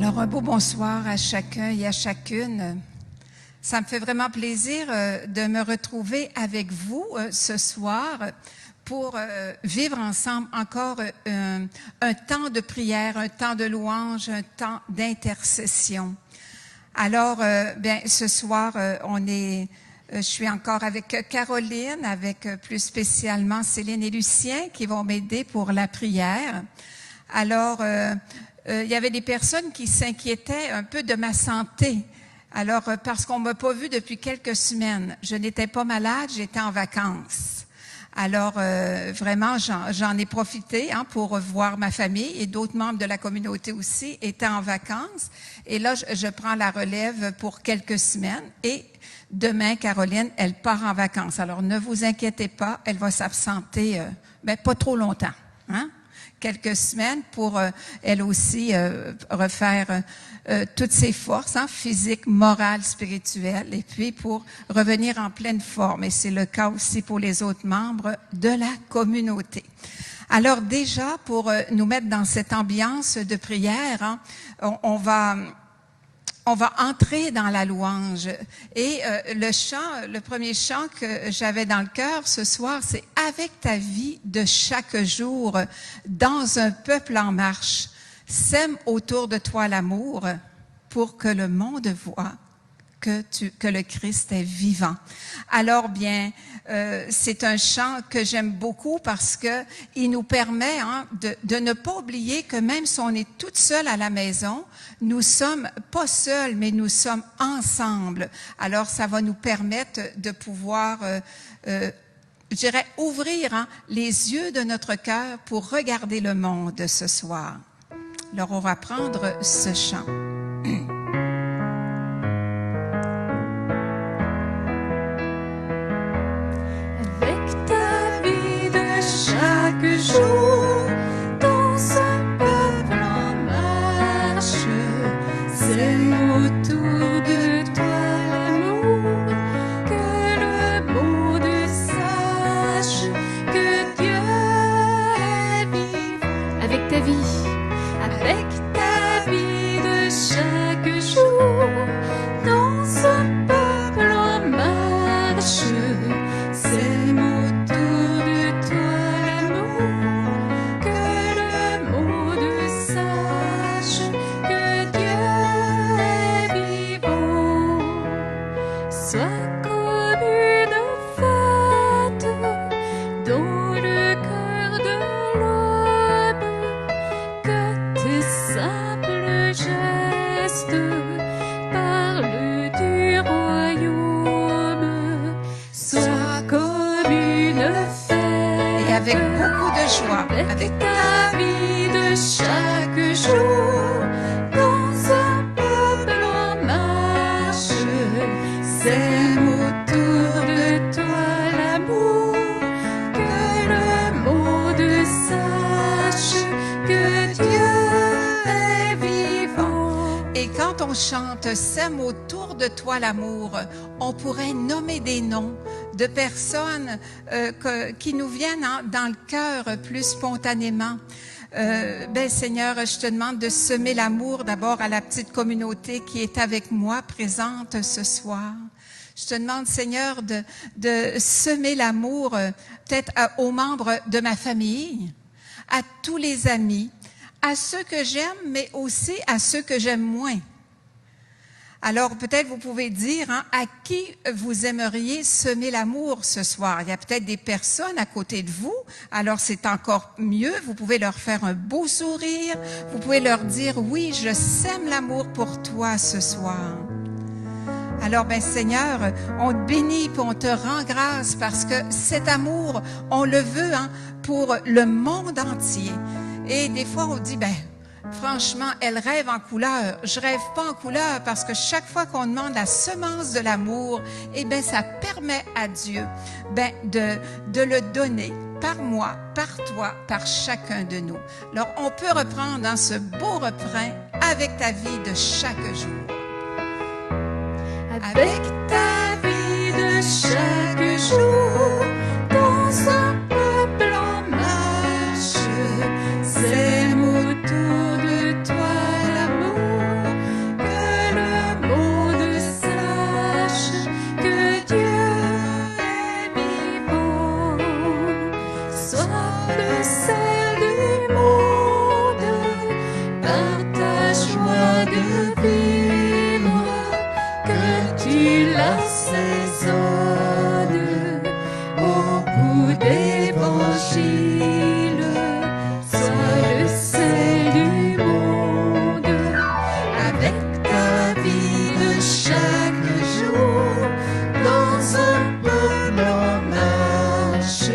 Alors, un beau bonsoir à chacun et à chacune. Ça me fait vraiment plaisir de me retrouver avec vous ce soir pour vivre ensemble encore un temps de prière, un temps de louange, un temps d'intercession. Alors, bien, ce soir, je suis encore avec Caroline, avec plus spécialement Céline et Lucien qui vont m'aider pour la prière. Alors, il y avait des personnes qui s'inquiétaient un peu de ma santé. Alors, parce qu'on m'a pas vue depuis quelques semaines. Je n'étais pas malade, j'étais en vacances. Alors, vraiment, j'en ai profité pour voir ma famille et d'autres membres de la communauté aussi étaient en vacances. Et là, je prends la relève pour quelques semaines. Et demain, Caroline, elle part en vacances. Alors, ne vous inquiétez pas, elle va s'absenter, pas trop longtemps, quelques semaines pour elle aussi refaire toutes ses forces, physiques, morales, spirituelles, et puis pour revenir en pleine forme. Et c'est le cas aussi pour les autres membres de la communauté. Alors déjà, pour nous mettre dans cette ambiance de prière, on va entrer dans la louange. Et le premier chant que j'avais dans le cœur ce soir, c'est « Avec ta vie de chaque jour, dans un peuple en marche, sème autour de toi l'amour pour que le monde voie que le Christ est vivant. » Alors bien, c'est un chant que j'aime beaucoup parce que il nous permet de ne pas oublier que même si on est toute seule à la maison, nous sommes pas seuls, mais nous sommes ensemble. Alors ça va nous permettre de pouvoir, je dirais, ouvrir les yeux de notre cœur pour regarder le monde ce soir. Alors on va prendre ce chant. Chaque jour, dans un peuple en marche, sème autour de toi l'amour, que le monde sache que Dieu est vivant. Avec ta vie de chaque jour, dans un peuple en marche, sème autour de toi. Avec beaucoup de joie, avec ta vie de chaque jour, dans un peuple en marche, sème autour de toi l'amour, que le monde sache que Dieu est vivant. Et quand on chante « Sème autour de toi l'amour », on pourrait nommer des noms de personnes qui nous viennent dans le cœur plus spontanément. Seigneur, je te demande de semer l'amour d'abord à la petite communauté qui est avec moi, présente ce soir. Je te demande, Seigneur, de semer l'amour peut-être aux membres de ma famille, à tous les amis, à ceux que j'aime, mais aussi à ceux que j'aime moins. Alors, peut-être vous pouvez dire à qui vous aimeriez semer l'amour ce soir. Il y a peut-être des personnes à côté de vous, alors c'est encore mieux. Vous pouvez leur faire un beau sourire. Vous pouvez leur dire, oui, je sème l'amour pour toi ce soir. Alors, Seigneur, on te bénit et on te rend grâce parce que cet amour, on le veut pour le monde entier. Et des fois, on dit, franchement, elle rêve en couleur. Je rêve pas en couleur parce que chaque fois qu'on demande la semence de l'amour, ça permet à Dieu, de le donner par moi, par toi, par chacun de nous. Alors, on peut reprendre ce beau refrain avec ta vie de chaque jour. Avec ta vie de chaque jour, dans un peuple en marche, sème autour de toi l'amour. la saisonne au bout d'évangile, sois le sel du monde, avec ta vie de chaque jour, dans un peuple en marche,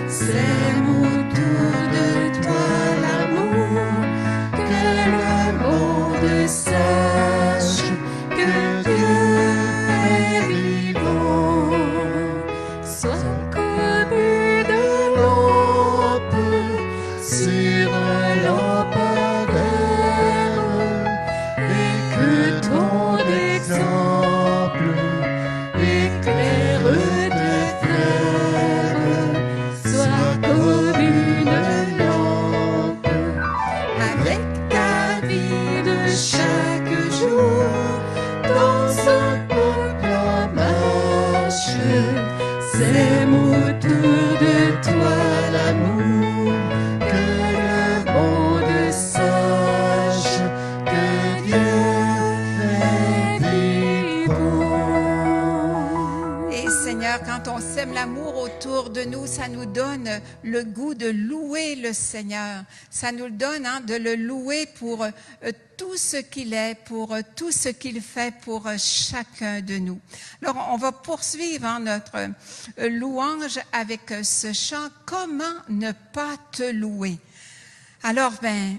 sème autour de toi l'amour, que le monde sache que Dieu est vivant. Sois comme une lampe sur un lampadaire, et que ton exemple éclaire tes frères. Sois comme une lampe avec ta vie de chaque jour, dans un peuple en marche, sème autour de toi l'amour, que le monde sache que Dieu est vivant. Et Seigneur, quand on sème l'amour autour de nous, ça nous donne le goût de louer le Seigneur. Ça nous le donne de le louer pour tout ce qu'il est, pour tout ce qu'il fait pour chacun de nous. Alors, on va poursuivre notre louange avec ce chant « Comment ne pas te louer ». Alors, je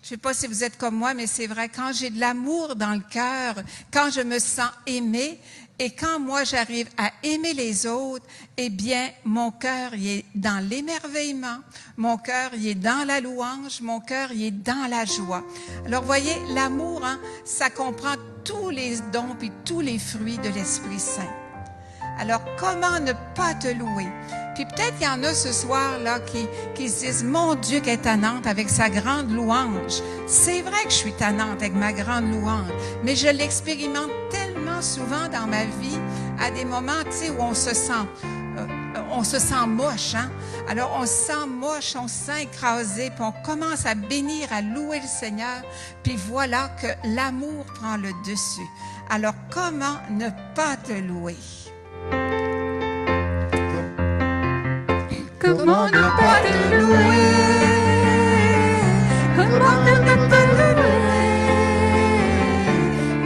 sais pas si vous êtes comme moi, mais c'est vrai, quand j'ai de l'amour dans le cœur, quand je me sens aimée, et quand moi j'arrive à aimer les autres, eh bien, mon cœur il est dans l'émerveillement, mon cœur il est dans la louange, mon cœur il est dans la joie. Alors, voyez, l'amour, ça comprend tous les dons et tous les fruits de l'Esprit Saint. Alors, comment ne pas te louer? Puis peut-être qu'il y en a ce soir-là qui se disent « Mon Dieu, qu'elle est tannante avec sa grande louange. » C'est vrai que je suis tannante avec ma grande louange, mais je l'expérimente tellement souvent dans ma vie, à des moments, tu sais, où on se sent moche, Alors, on se sent moche, on se sent écrasé, puis on commence à bénir, à louer le Seigneur, puis voilà que l'amour prend le dessus. Alors, comment ne pas te louer? Comment ne pas te louer? Comment ne pas te louer?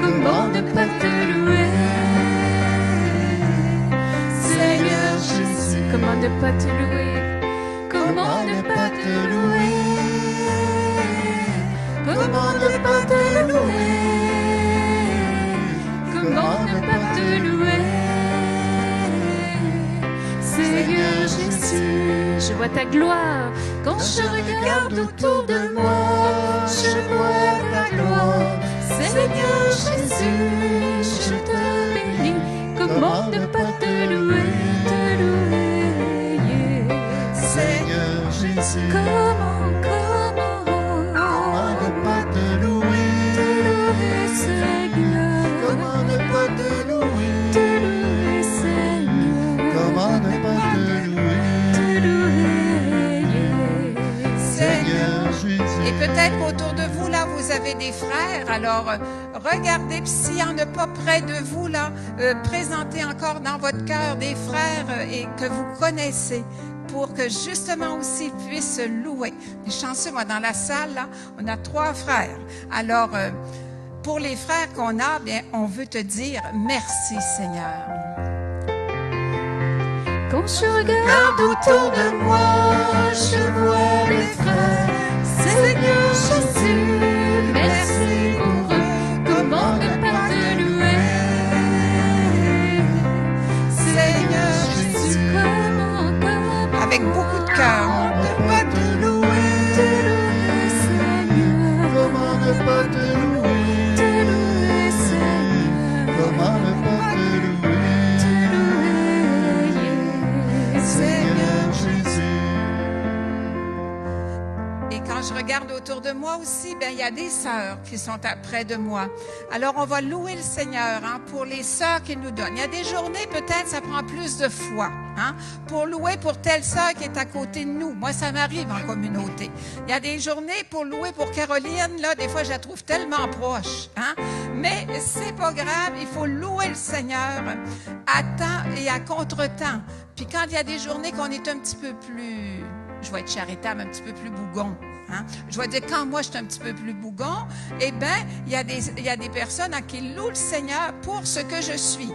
Comment ne pas te louer? Seigneur Jésus, comment ne pas te louer? Comment ne pas te louer? Comment ne pas te louer? Comment ne pas te louer? Seigneur Jésus, je vois ta gloire. Quand je regarde autour de moi, je vois ta gloire. Seigneur Jésus, je te bénis. Comment ne pas te louer, yeah. Seigneur Jésus, Comment ne pas te louer, Seigneur. comment ne pas te louer, Seigneur. comment ne pas te louer, Seigneur Jésus. Et peut-être qu'autour de vous, là, vous avez des frères. Alors, regardez, puis s'il n'y en a pas près de vous, là, présentez encore dans votre cœur des frères et que vous connaissez pour que justement aussi ils puissent se louer. Les chanceux, moi, dans la salle, là, on a 3 frères. Alors, pour les frères qu'on a, bien, on veut te dire merci, Seigneur. Quand je regarde autour de moi, je vois mes frères. Seigneur Jésus, merci pour eux. Comment ne pas te louer? Seigneur Jésus, comment Avec beaucoup de cœur. Ne pas te louer, Seigneur, comment ne pas te louer, Seigneur, comment ne pas te louer, Seigneur Jésus. Et quand je regarde autour de moi aussi, ben il y a des sœurs qui sont près de moi. Alors on va louer le Seigneur pour les sœurs qu'il nous donne. Il y a des journées, peut-être, ça prend plus de foi pour louer pour telle sœur qui est à côté de nous. Moi, ça m'arrive en communauté. Il y a des journées pour louer pour Caroline. Là, des fois, je la trouve tellement proche. Mais c'est pas grave, il faut louer le le Seigneur à temps et à contre-temps. Puis quand il y a des journées qu'on est un petit peu plus, je vais être charitable, un petit peu plus bougon. Hein? Je vais dire, quand moi je suis un petit peu plus bougon, eh bien, il y a des personnes qui louent le Seigneur pour ce que je suis.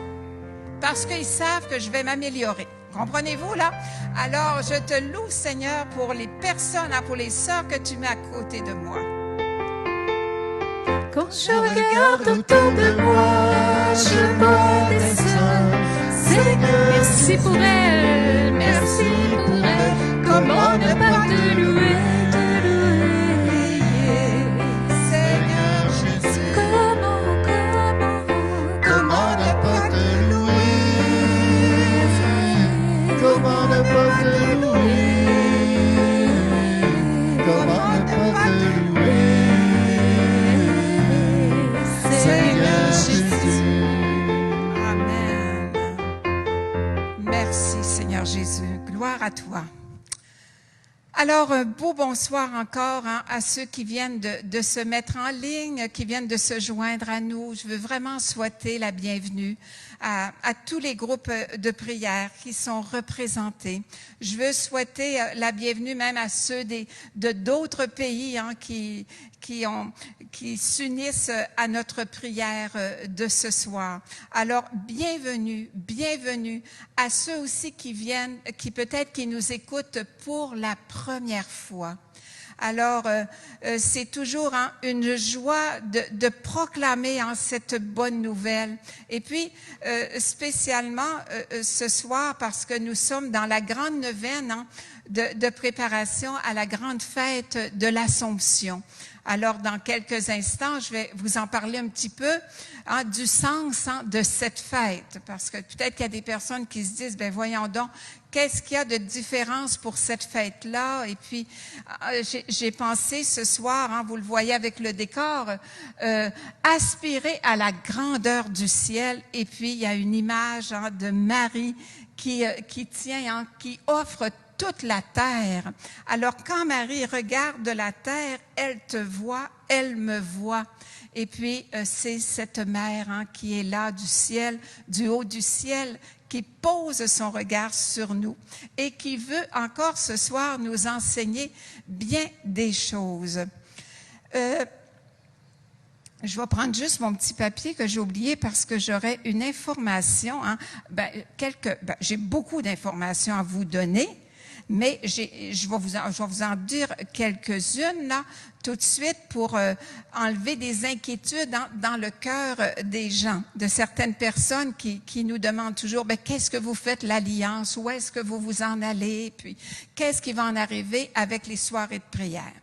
Parce qu'ils savent que je vais m'améliorer. Comprenez-vous, là? Alors, je te loue, Seigneur, pour les personnes, pour les sœurs que tu mets à côté de moi. Quand je regarde autour de moi, je vois des sœurs. Seigneur, merci pour elles, merci pour elles. Comment ne pas te louer, Seigneur Jésus, comment ne pas te louer? Comment ne pas te louer? Comment ne pas te louer? Seigneur Jésus. Amen. Merci, Seigneur Jésus. Gloire à toi. Alors, un beau bonsoir encore à ceux qui viennent de se mettre en ligne, qui viennent de se joindre à nous. Je veux vraiment souhaiter la bienvenue à tous les groupes de prière qui sont représentés. Je veux souhaiter la bienvenue même à ceux de d'autres pays qui s'unissent à notre prière de ce soir. Alors, bienvenue à ceux aussi qui viennent, qui peut-être qui nous écoutent pour la première fois. Alors, c'est toujours une joie de proclamer cette bonne nouvelle. Et puis, spécialement ce soir, parce que nous sommes dans la grande neuvaine de préparation à la grande fête de l'Assomption. Alors, dans quelques instants, je vais vous en parler un petit peu du sens de cette fête, parce que peut-être qu'il y a des personnes qui se disent, ben voyons donc, qu'est-ce qu'il y a de différence pour cette fête-là? Et puis, j'ai pensé ce soir, vous le voyez avec le décor, aspirer à la grandeur du ciel. Et puis, il y a une image de Marie qui tient, qui offre toute la terre. Alors, quand Marie regarde la terre, elle te voit, elle me voit. Et puis, c'est cette mère qui est là du ciel, du haut du ciel, qui pose son regard sur nous et qui veut encore ce soir nous enseigner bien des choses. Je vais prendre juste mon petit papier que j'ai oublié parce que j'aurais une information. J'ai beaucoup d'informations à vous donner. Mais je vais vous en dire quelques-unes là tout de suite pour enlever des inquiétudes dans le cœur des gens, de certaines personnes qui nous demandent toujours qu'est-ce que vous faites l'Alliance, où est-ce que vous vous en allez, puis qu'est-ce qui va en arriver avec les soirées de prière.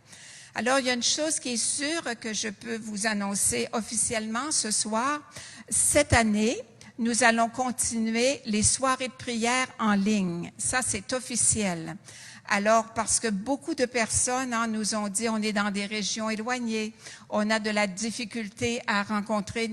Alors, il y a une chose qui est sûre que je peux vous annoncer officiellement ce soir. Cette année, nous allons continuer les soirées de prière en ligne. Ça, c'est officiel. Alors, parce que beaucoup de personnes nous ont dit, on est dans des régions éloignées, on a de la difficulté à rencontrer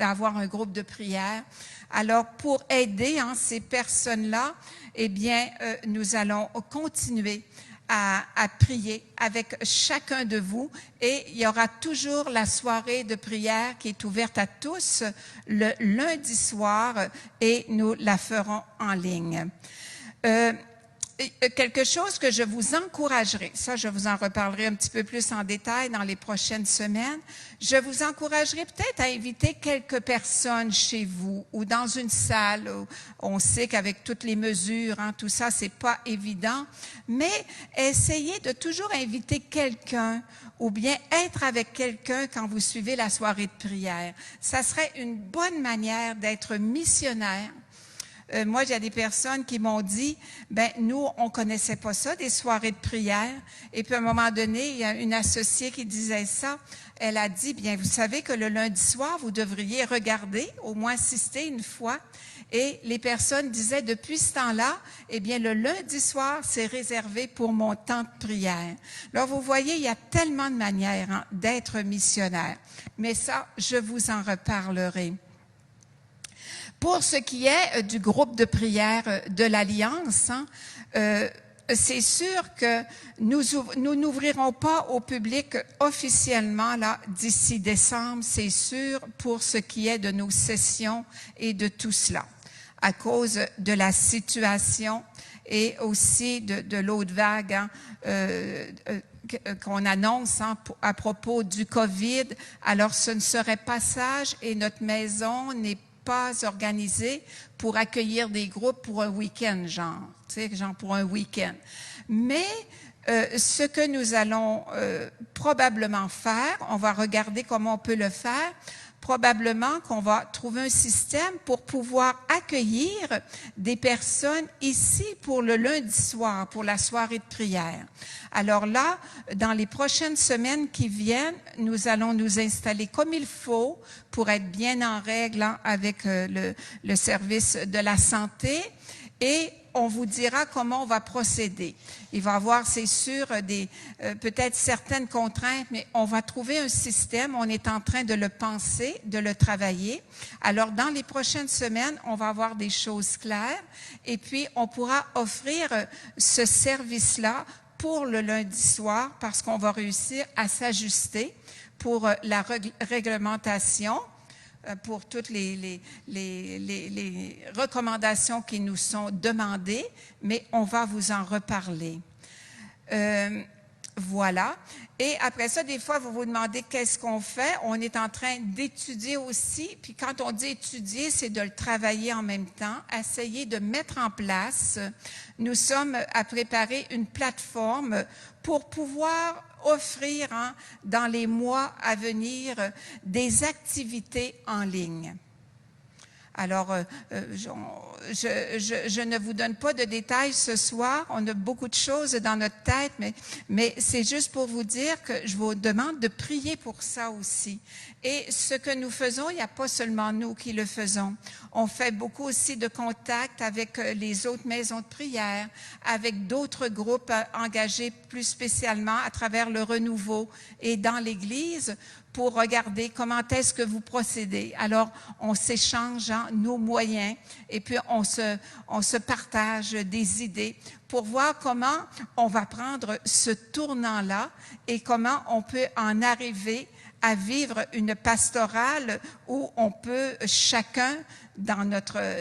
à avoir un groupe de prière. Alors, pour aider ces personnes-là, eh bien, nous allons continuer à prier avec chacun de vous et il y aura toujours la soirée de prière qui est ouverte à tous le lundi soir et nous la ferons en ligne. Quelque chose que je vous encouragerai, ça je vous en reparlerai un petit peu plus en détail dans les prochaines semaines, je vous encouragerai peut-être à inviter quelques personnes chez vous ou dans une salle où on sait qu'avec toutes les mesures, tout ça, c'est pas évident, mais essayez de toujours inviter quelqu'un ou bien être avec quelqu'un quand vous suivez la soirée de prière. Ça serait une bonne manière d'être missionnaire. Moi, il y a des personnes qui m'ont dit, nous, on connaissait pas ça, des soirées de prière. Et puis, à un moment donné, il y a une associée qui disait ça. Elle a dit, vous savez que le lundi soir, vous devriez regarder, au moins assister une fois. Et les personnes disaient, depuis ce temps-là, le lundi soir, c'est réservé pour mon temps de prière. Alors, vous voyez, il y a tellement de manières d'être missionnaire. Mais ça, je vous en reparlerai. Pour ce qui est du groupe de prière de l'Alliance, c'est sûr que nous n'ouvrirons pas au public officiellement là d'ici décembre, c'est sûr, pour ce qui est de nos sessions et de tout cela, à cause de la situation et aussi de l'autre vague qu'on annonce à propos du COVID. Alors, ce ne serait pas sage et notre maison n'est pas organisée pour accueillir des groupes pour un week-end, genre pour un week-end. Mais ce que nous allons probablement faire, on va regarder comment on peut le faire, probablement qu'on va trouver un système pour pouvoir accueillir des personnes ici pour le lundi soir, pour la soirée de prière. Alors là, dans les prochaines semaines qui viennent, nous allons nous installer comme il faut pour être bien en règle avec le service de la santé et on vous dira comment on va procéder. Il va y avoir, c'est sûr, peut-être certaines contraintes, mais on va trouver un système. On est en train de le penser, de le travailler. Alors, dans les prochaines semaines, on va avoir des choses claires et puis on pourra offrir ce service-là pour le lundi soir parce qu'on va réussir à s'ajuster pour la réglementation, pour toutes les recommandations qui nous sont demandées, mais on va vous en reparler. Voilà. Et après ça, des fois, vous vous demandez qu'est-ce qu'on fait. On est en train d'étudier aussi. Puis quand on dit étudier, c'est de le travailler en même temps, essayer de mettre en place. Nous sommes à préparer une plateforme pour pouvoir offrir dans les mois à venir des activités en ligne. Alors, je ne vous donne pas de détails ce soir. On a beaucoup de choses dans notre tête, mais c'est juste pour vous dire que je vous demande de prier pour ça aussi. Et ce que nous faisons, il n'y a pas seulement nous qui le faisons. On fait beaucoup aussi de contacts avec les autres maisons de prière, avec d'autres groupes engagés plus spécialement à travers le renouveau et dans l'Église, pour regarder comment est-ce que vous procédez. Alors, on s'échange nos moyens et puis on se partage des idées pour voir comment on va prendre ce tournant-là et comment on peut en arriver à vivre une pastorale où on peut chacun, dans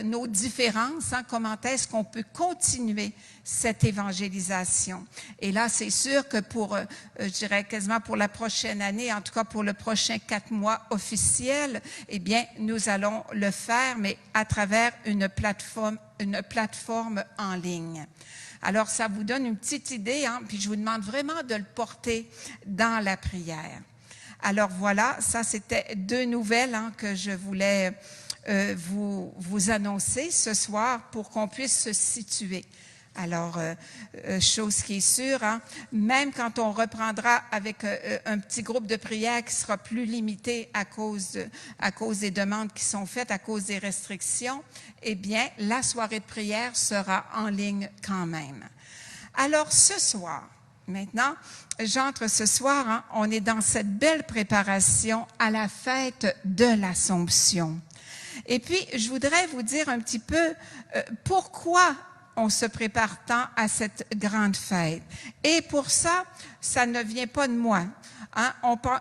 nos différences, comment est-ce qu'on peut continuer cette évangélisation. Et là, c'est sûr que pour, je dirais quasiment pour la prochaine année, en tout cas pour le prochain 4 mois officiel, eh bien, nous allons le faire, mais à travers une plateforme en ligne. Alors, ça vous donne une petite idée, puis je vous demande vraiment de le porter dans la prière. Alors voilà, ça c'était 2 nouvelles que je voulais vous annoncer ce soir pour qu'on puisse se situer. Alors, chose qui est sûre, même quand on reprendra avec un petit groupe de prière qui sera plus limité à cause des demandes qui sont faites, à cause des restrictions, eh bien, la soirée de prière sera en ligne quand même. Alors, ce soir, maintenant, j'entre ce soir, on est dans cette belle préparation à la fête de l'Assomption. Et puis, je voudrais vous dire un petit peu pourquoi on se prépare tant à cette grande fête. Et pour ça, ça ne vient pas de moi.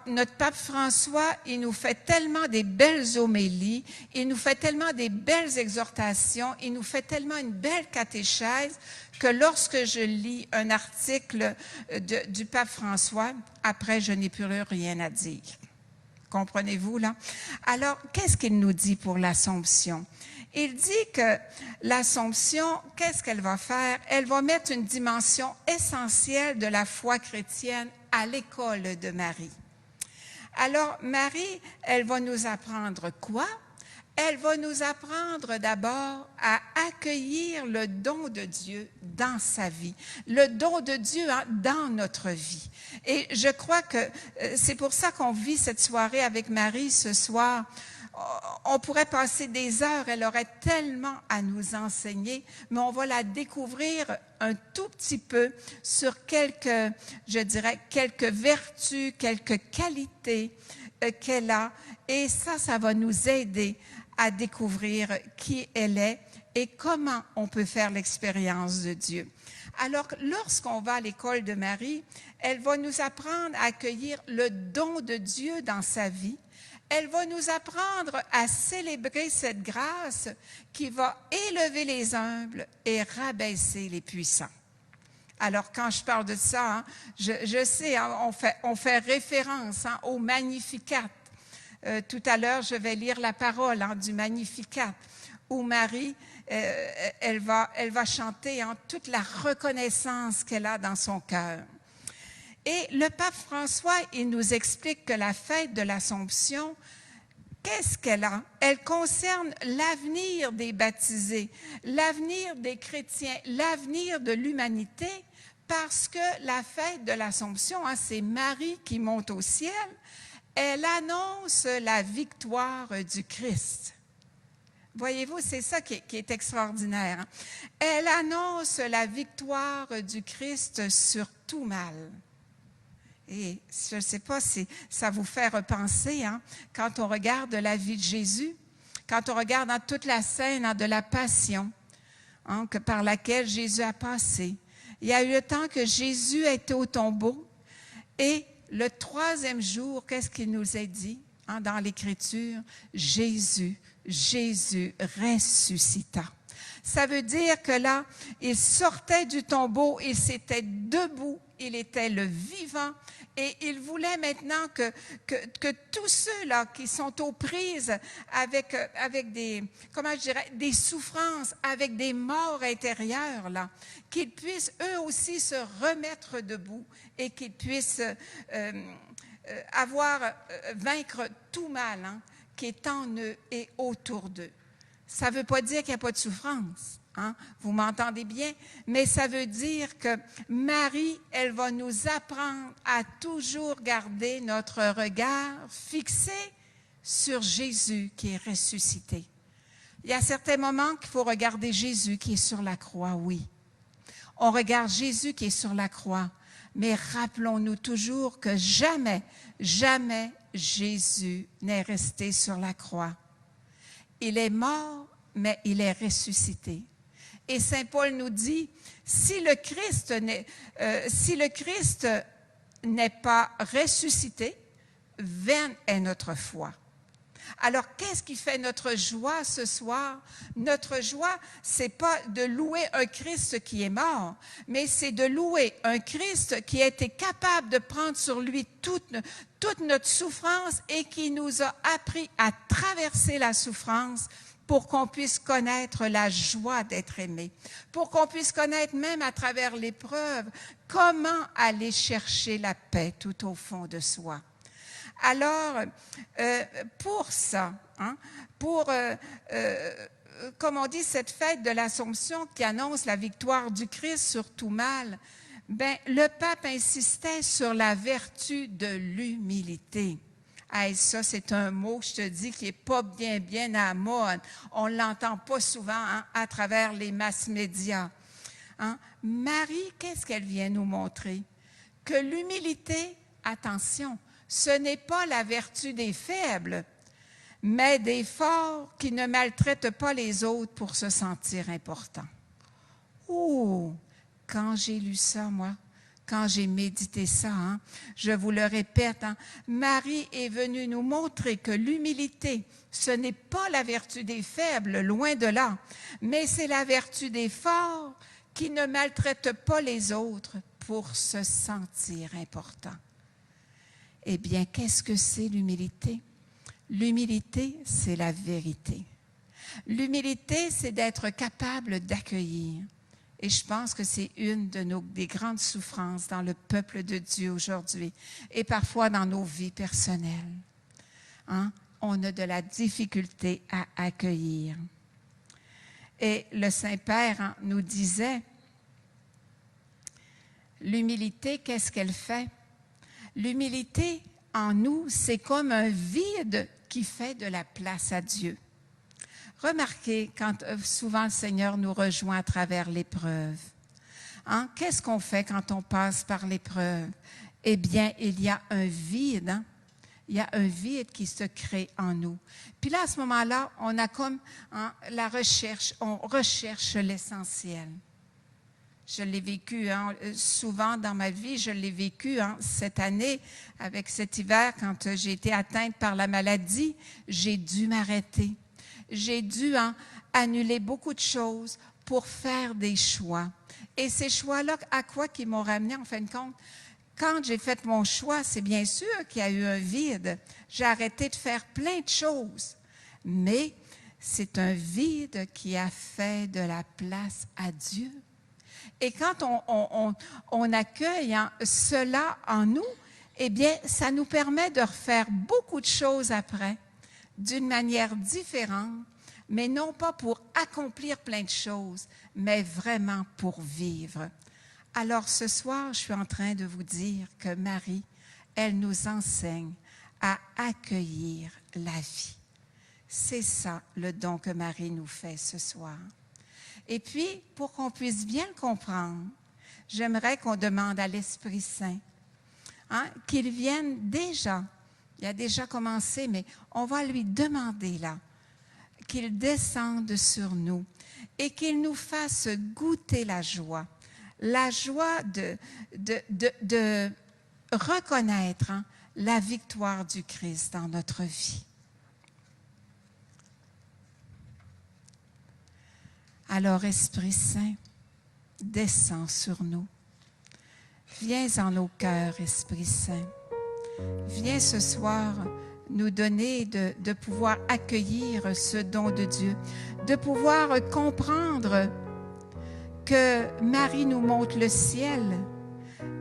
Notre pape François, il nous fait tellement des belles homélies, il nous fait tellement des belles exhortations, il nous fait tellement une belle catéchèse que lorsque je lis un article du pape François, après, je n'ai plus rien à dire. Comprenez-vous, là? Alors, qu'est-ce qu'il nous dit pour l'Assomption? Il dit que l'Assomption, qu'est-ce qu'elle va faire? Elle va mettre une dimension essentielle de la foi chrétienne à l'école de Marie. Alors, Marie, elle va nous apprendre quoi? Elle va nous apprendre d'abord à accueillir le don de Dieu dans sa vie, le don de Dieu dans notre vie. Et je crois que c'est pour ça qu'on vit cette soirée avec Marie ce soir. On pourrait passer des heures, elle aurait tellement à nous enseigner, mais on va la découvrir un tout petit peu sur quelques vertus, quelques qualités qu'elle a. Et ça va nous aider à découvrir qui elle est et comment on peut faire l'expérience de Dieu. Alors, lorsqu'on va à l'école de Marie, elle va nous apprendre à accueillir le don de Dieu dans sa vie. Elle va nous apprendre à célébrer cette grâce qui va élever les humbles et rabaisser les puissants. Alors, quand je parle de ça, hein, je sais, hein, on fait référence hein, au Magnificat. Tout à l'heure, je vais lire la parole hein, du Magnificat, où Marie, elle va chanter hein, toute la reconnaissance qu'elle a dans son cœur. Et le pape François, il nous explique que la fête de l'Assomption, qu'est-ce qu'elle a? Elle concerne l'avenir des baptisés, l'avenir des chrétiens, l'avenir de l'humanité, parce que la fête de l'Assomption, hein, c'est Marie qui monte au ciel, elle annonce la victoire du Christ. Voyez-vous, c'est ça qui est extraordinaire. Hein? Elle annonce la victoire du Christ sur tout mal. Et je ne sais pas si ça vous fait repenser, hein, quand on regarde la vie de Jésus, quand on regarde hein, toute la scène hein, de la Passion hein, par laquelle Jésus a passé. Il y a eu le temps que Jésus était au tombeau et le 3e jour, qu'est-ce qu'il nous a dit hein, dans l'Écriture? Jésus ressuscita. Ça veut dire que là, il sortait du tombeau, il s'était debout, il était le vivant et il voulait maintenant que tous ceux-là qui sont aux prises avec des, comment je dirais, des souffrances, avec des morts intérieures, là, qu'ils puissent eux aussi se remettre debout et qu'ils puissent vaincre tout mal hein, qui est en eux et autour d'eux. Ça ne veut pas dire qu'il n'y a pas de souffrance, hein? Vous m'entendez bien, mais ça veut dire que Marie, elle va nous apprendre à toujours garder notre regard fixé sur Jésus qui est ressuscité. Il y a certains moments qu'il faut regarder Jésus qui est sur la croix, oui. On regarde Jésus qui est sur la croix, mais rappelons-nous toujours que jamais Jésus n'est resté sur la croix. Il est mort, mais il est ressuscité. Et Saint Paul nous dit, si le Christ n'est pas ressuscité, vaine est notre foi. Alors, qu'est-ce qui fait notre joie ce soir? Notre joie, c'est pas de louer un Christ qui est mort, mais c'est de louer un Christ qui a été capable de prendre sur lui toute notre souffrance et qui nous a appris à traverser la souffrance pour qu'on puisse connaître la joie d'être aimé, pour qu'on puisse connaître même à travers l'épreuve comment aller chercher la paix tout au fond de soi. Alors, pour ça, hein, comme on dit, cette fête de l'Assomption qui annonce la victoire du Christ sur tout mal, ben, le pape insistait sur la vertu de l'humilité. Hey, ça, c'est un mot, je te dis, qui n'est pas bien à la mode. On ne l'entend pas souvent hein, à travers les masses médias. Hein? Marie, qu'est-ce qu'elle vient nous montrer? Que l'humilité, attention, ce n'est pas la vertu des faibles, mais des forts qui ne maltraitent pas les autres pour se sentir importants. Oh, quand j'ai lu ça, moi, quand j'ai médité ça, hein, je vous le répète, hein, Marie est venue nous montrer que l'humilité, ce n'est pas la vertu des faibles, loin de là, mais c'est la vertu des forts qui ne maltraitent pas les autres pour se sentir importants. Eh bien, qu'est-ce que c'est l'humilité? L'humilité, c'est la vérité. L'humilité, c'est d'être capable d'accueillir. Et je pense que c'est une des grandes souffrances dans le peuple de Dieu aujourd'hui et parfois dans nos vies personnelles. Hein? On a de la difficulté à accueillir. Et le Saint-Père hein, nous disait, l'humilité, qu'est-ce qu'elle fait? L'humilité en nous, c'est comme un vide qui fait de la place à Dieu. Remarquez, quand souvent le Seigneur nous rejoint à travers l'épreuve. Hein? Qu'est-ce qu'on fait quand on passe par l'épreuve? Eh bien, il y a un vide. Hein? il y a un vide qui se crée en nous. Puis là, à ce moment-là, on a comme la recherche, on recherche l'essentiel. Je l'ai vécu souvent dans ma vie, je l'ai vécu cette année avec cet hiver quand j'ai été atteinte par la maladie, j'ai dû m'arrêter. J'ai dû annuler beaucoup de choses pour faire des choix. Et ces choix-là, à quoi qu'ils m'ont ramené en fin de compte? Quand j'ai fait mon choix, c'est bien sûr qu'il y a eu un vide. J'ai arrêté de faire plein de choses. Mais c'est un vide qui a fait de la place à Dieu. Et quand on accueille cela en nous, eh bien, ça nous permet de refaire beaucoup de choses après, d'une manière différente, mais non pas pour accomplir plein de choses, mais vraiment pour vivre. Alors ce soir, je suis en train de vous dire que Marie, elle nous enseigne à accueillir la vie. C'est ça le don que Marie nous fait ce soir. Et puis, pour qu'on puisse bien le comprendre, j'aimerais qu'on demande à l'Esprit Saint qu'il vienne déjà, il a déjà commencé, mais on va lui demander là, qu'il descende sur nous et qu'il nous fasse goûter la joie de reconnaître la victoire du Christ dans notre vie. Alors, Esprit Saint, descends sur nous. Viens en nos cœurs, Esprit Saint. Viens ce soir nous donner de pouvoir accueillir ce don de Dieu, de pouvoir comprendre que Marie nous montre le ciel.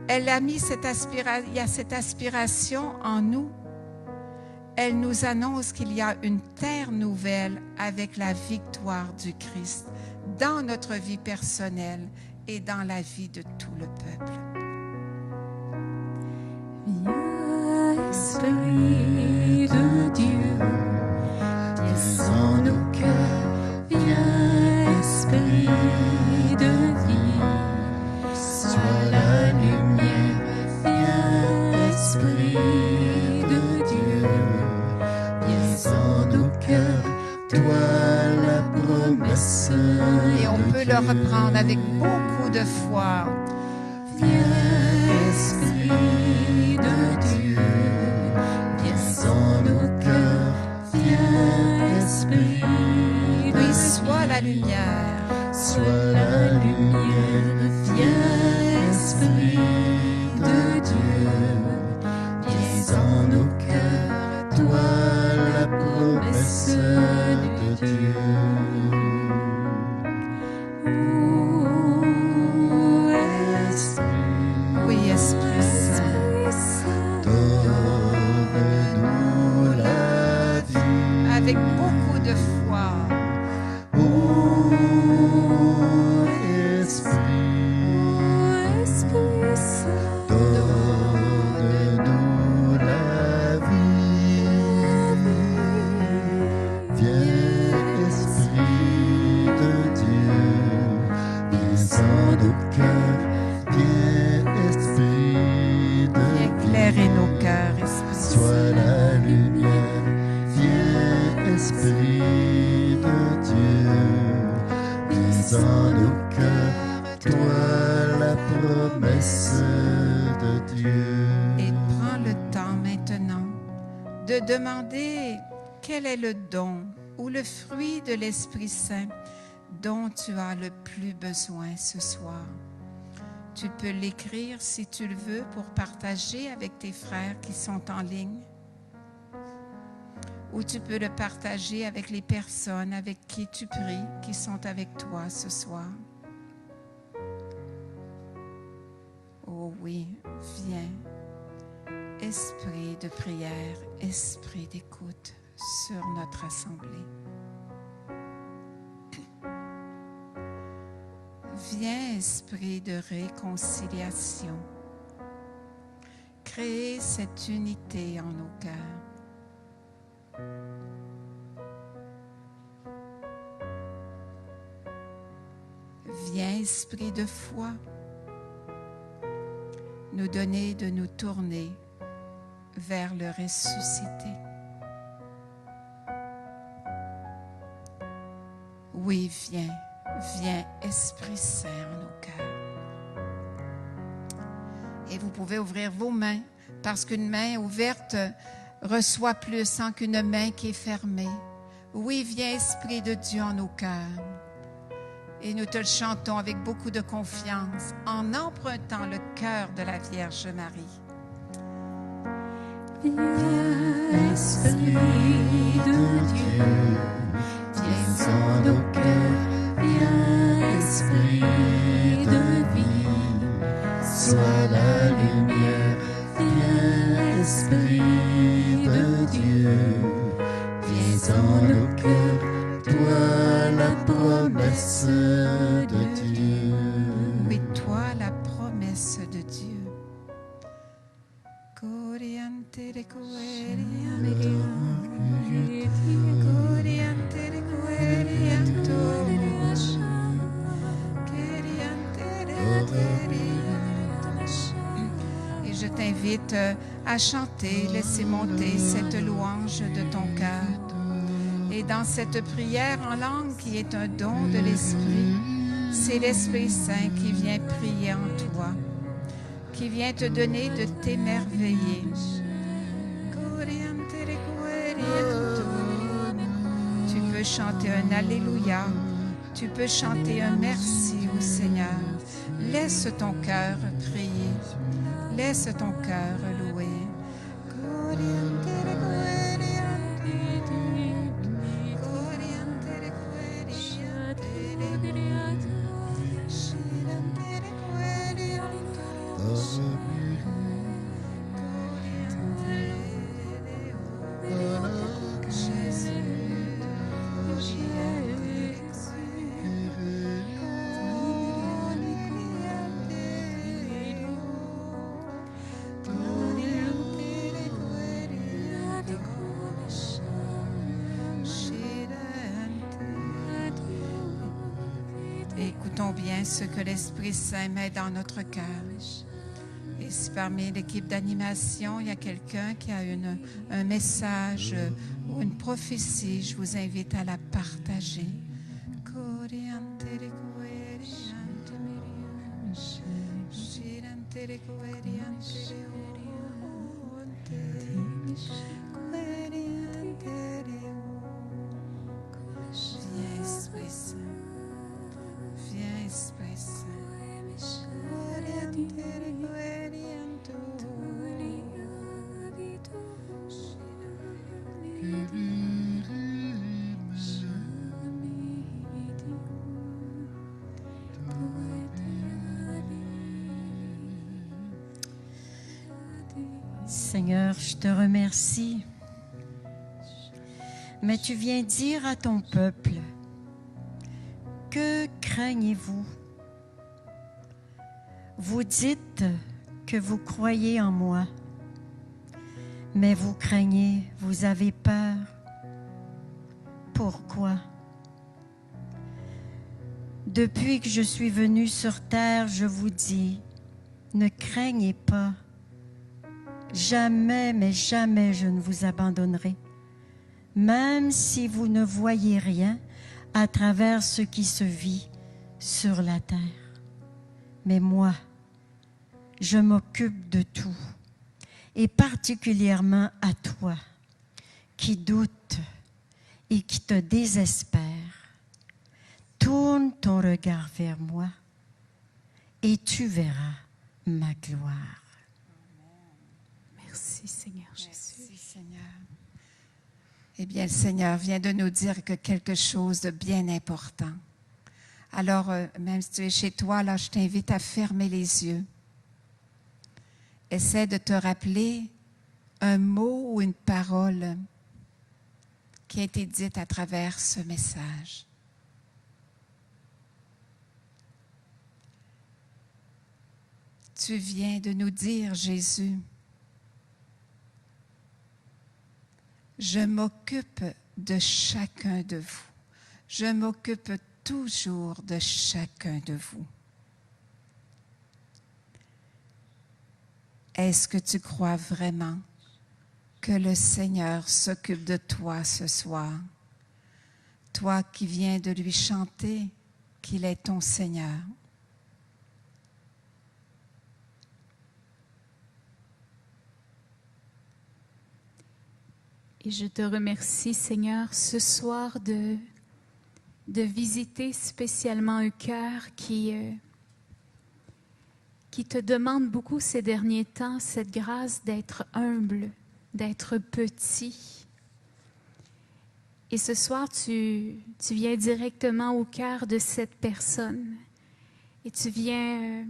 Elle a mis il y a cette aspiration en nous. Elle nous annonce qu'il y a une terre nouvelle avec la victoire du Christ dans notre vie personnelle et dans la vie de tout le peuple. Viens, Esprit de Dieu, descends nos cœurs. Viens, Esprit de vie, sois la lumière. Viens, Esprit de Dieu, viens en nos cœurs, toi la promesse. Et on peut le reprendre avec beaucoup de foi. Viens, Esprit de Dieu, viens en nos cœurs. Viens, Esprit de Oui, Dieu, sois la lumière. sois la lumière. Viens, Esprit de Dieu, viens en nos cœurs, toi la promesse de Dieu. Oui, Esprit Saint. Donne-nous la vie. Avec beaucoup de foi. Ô Esprit, donne-nous la vie. Viens, Esprit de Dieu, viens en nos cœurs. Viens, Esprit de Éclairez nos cœurs, Esprit Saint. Sois la lumière, viens Esprit de Dieu, viens en nos cœurs, toi la promesse de Dieu. Et prends le temps maintenant de demander quel est le don ou le fruit de l'Esprit Saint dont tu as le plus besoin ce soir. Tu peux l'écrire si tu le veux pour partager avec tes frères qui sont en ligne. Ou tu peux le partager avec les personnes avec qui tu pries, qui sont avec toi ce soir. Oh oui, viens, esprit de prière, esprit d'écoute sur notre assemblée. Viens, esprit de réconciliation, créer cette unité en nos cœurs. Viens, esprit de foi, nous donner de nous tourner vers le ressuscité. Oui, viens, viens, Esprit Saint en nos cœurs. Et vous pouvez ouvrir vos mains, parce qu'une main ouverte reçoit plus qu'une main qui est fermée. Oui, viens, Esprit de Dieu en nos cœurs. Et nous te le chantons avec beaucoup de confiance, en empruntant le cœur de la Vierge Marie. Viens, Esprit de Dieu, viens en nos cœurs, viens, Esprit de vie, sois la lumière, viens, Esprit de Dieu, viens en nos cœurs, toi la promesse de Dieu. Oui, toi la promesse de Dieu. Et je t'invite à chanter, laisser monter cette louange de ton cœur. Et dans cette prière en langue qui est un don de l'Esprit, c'est l'Esprit Saint qui vient prier en toi, qui vient te donner de t'émerveiller. Tu peux chanter un Alléluia, tu peux chanter un merci au Seigneur. Laisse ton cœur prier, laisse ton cœur louer. Écoutons bien ce que l'Esprit Saint met dans notre cœur. Et si parmi l'équipe d'animation, il y a quelqu'un qui a un message ou une prophétie, je vous invite à la partager. Viens, Esprit Saint. Viens, Esprit Saint. Seigneur, je te remercie. Mais tu viens dire à ton peuple, que craignez-vous? Vous dites que vous croyez en moi, mais vous craignez, vous avez peur. Pourquoi? Depuis que je suis venu sur terre, je vous dis, ne craignez pas. Jamais, mais jamais je ne vous abandonnerai. Même si vous ne voyez rien à travers ce qui se vit sur la terre. Mais moi, je m'occupe de tout, et particulièrement à toi, qui doute et qui te désespère. Tourne ton regard vers moi, et tu verras ma gloire. Merci Seigneur Jésus. Merci Seigneur. Eh bien, le Seigneur vient de nous dire que quelque chose de bien important. Alors, même si tu es chez toi, là, je t'invite à fermer les yeux. Essaie de te rappeler un mot ou une parole qui a été dite à travers ce message. Tu viens de nous dire, Jésus, je m'occupe de chacun de vous. Je m'occupe toujours de chacun de vous. Est-ce que tu crois vraiment Que le Seigneur s'occupe de toi ce soir. Toi qui viens de lui chanter qu'il est ton Seigneur. Et je te remercie, Seigneur, ce soir de visiter spécialement un cœur qui te demande beaucoup ces derniers temps cette grâce d'être humble, d'être petit. Et ce soir, tu viens directement au cœur de cette personne et tu viens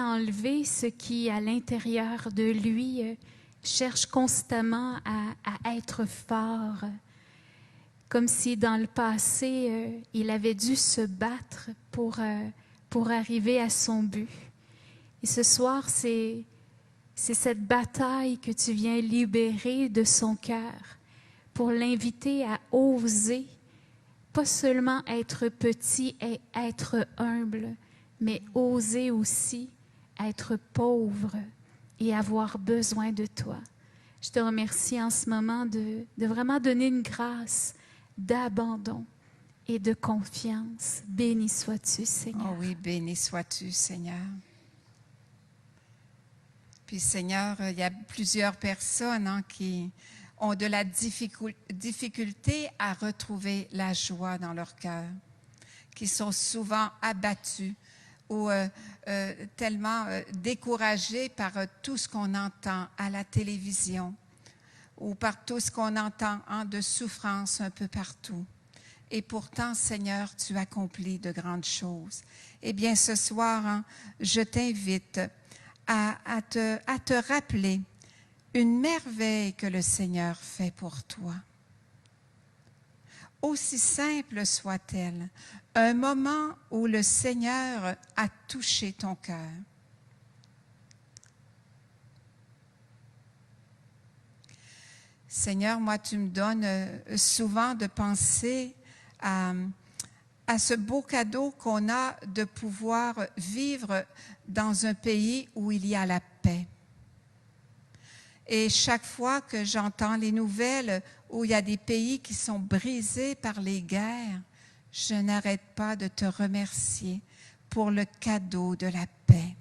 enlever ce qui, à l'intérieur de lui, cherche constamment à être fort, comme si dans le passé, il avait dû se battre pour arriver à son but. Et ce soir, c'est cette bataille que tu viens libérer de son cœur pour l'inviter à oser, pas seulement être petit et être humble, mais oser aussi être pauvre et avoir besoin de toi. Je te remercie en ce moment de vraiment donner une grâce d'abandon et de confiance. Béni sois-tu, Seigneur. Oh oui, béni sois-tu, Seigneur. Puis, Seigneur, il y a plusieurs personnes qui ont de la difficulté à retrouver la joie dans leur cœur, qui sont souvent abattues ou tellement découragés par tout ce qu'on entend à la télévision ou par tout ce qu'on entend de souffrance un peu partout. Et pourtant, Seigneur, tu accomplis de grandes choses. Eh bien, ce soir, je t'invite à te rappeler une merveille que le Seigneur fait pour toi. Aussi simple soit-elle, un moment où le Seigneur a touché ton cœur. Seigneur, moi, tu me donnes souvent de penser à ce beau cadeau qu'on a de pouvoir vivre dans un pays où il y a la paix. Et chaque fois que j'entends les nouvelles où il y a des pays qui sont brisés par les guerres, je n'arrête pas de te remercier pour le cadeau de la paix.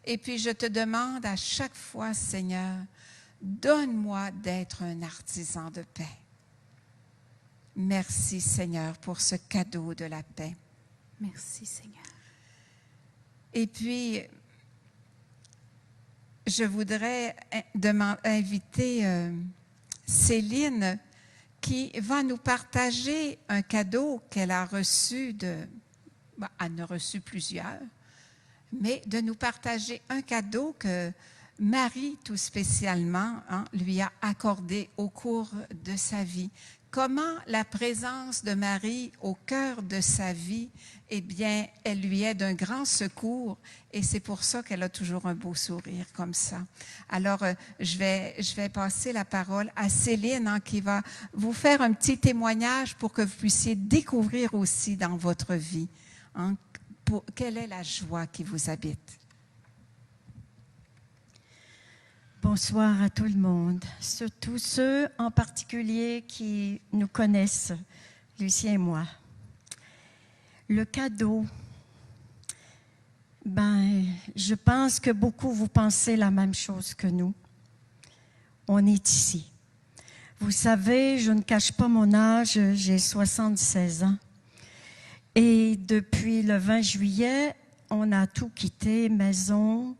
Et puis je te demande à chaque fois, Seigneur, donne-moi d'être un artisan de paix. Merci, Seigneur, pour ce cadeau de la paix. Merci, Seigneur. Et puis, je voudrais inviter Céline qui va nous partager un cadeau qu'elle a reçu elle en a reçu plusieurs, mais de nous partager un cadeau que Marie, tout spécialement, lui a accordé au cours de sa vie. Comment la présence de Marie au cœur de sa vie, eh bien, elle lui est d'un grand secours et c'est pour ça qu'elle a toujours un beau sourire comme ça. Alors, je vais passer la parole à Céline qui va vous faire un petit témoignage pour que vous puissiez découvrir aussi dans votre vie quelle est la joie qui vous habite. Bonsoir à tout le monde, surtout ceux en particulier qui nous connaissent, Lucien et moi. Le cadeau, je pense que beaucoup vous pensez la même chose que nous. On est ici. Vous savez, je ne cache pas mon âge, j'ai 76 ans. Et depuis le 20 juillet, on a tout quitté, maison,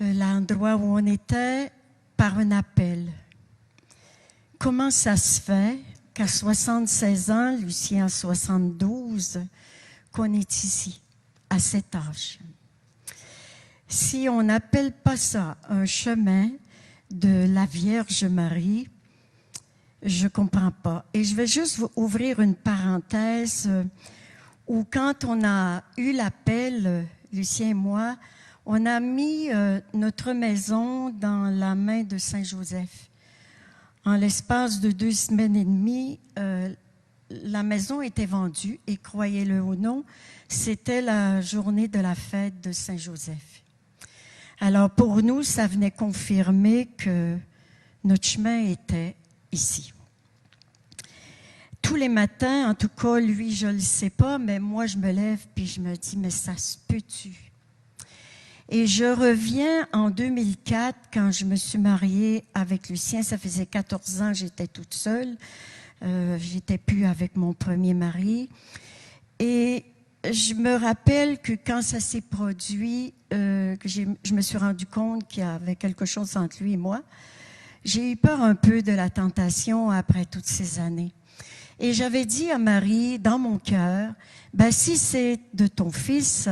l'endroit où on était, par un appel. Comment ça se fait qu'à 76 ans, Lucien a 72, qu'on est ici, à cet âge? Si on n'appelle pas ça un chemin de la Vierge Marie, je ne comprends pas. Et je vais juste vous ouvrir une parenthèse où quand on a eu l'appel, Lucien et moi, on a mis notre maison dans la main de Saint-Joseph. En l'espace de 2 semaines et demie, la maison était vendue et croyez-le ou non, c'était la journée de la fête de Saint-Joseph. Alors pour nous, ça venait confirmer que Notre chemin était ici. Tous les matins, en tout cas, lui, je ne le sais pas, mais moi, je me lève puis je me dis, mais ça se peut-tu? Et je reviens en 2004, quand je me suis mariée avec Lucien. Ça faisait 14 ans que j'étais toute seule. J'étais plus avec mon premier mari. Et je me rappelle que quand ça s'est produit, je me suis rendu compte qu'il y avait quelque chose entre lui et moi. J'ai eu peur un peu de la tentation après toutes ces années. Et j'avais dit à Marie, dans mon cœur, ben, si c'est de ton fils,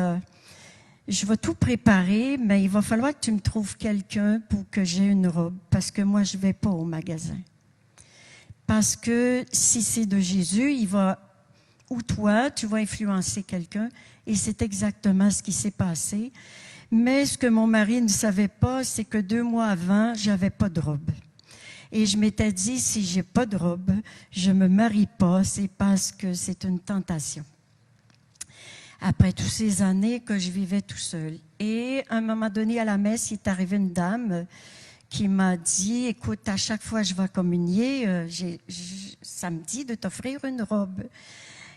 je vais tout préparer, mais il va falloir que tu me trouves quelqu'un pour que j'ai une robe, parce que moi, je ne vais pas au magasin. Parce que si c'est de Jésus, il va, ou toi, tu vas influencer quelqu'un, et c'est exactement ce qui s'est passé. Mais ce que mon mari ne savait pas, c'est que 2 mois avant, j'avais pas de robe. Et je m'étais dit, si j'ai pas de robe, je me marie pas, c'est parce que c'est une tentation. Après toutes ces années que je vivais tout seul. Et à un moment donné, à la messe, il est arrivé une dame qui m'a dit, écoute, à chaque fois que je vais communier, ça me dit de t'offrir une robe.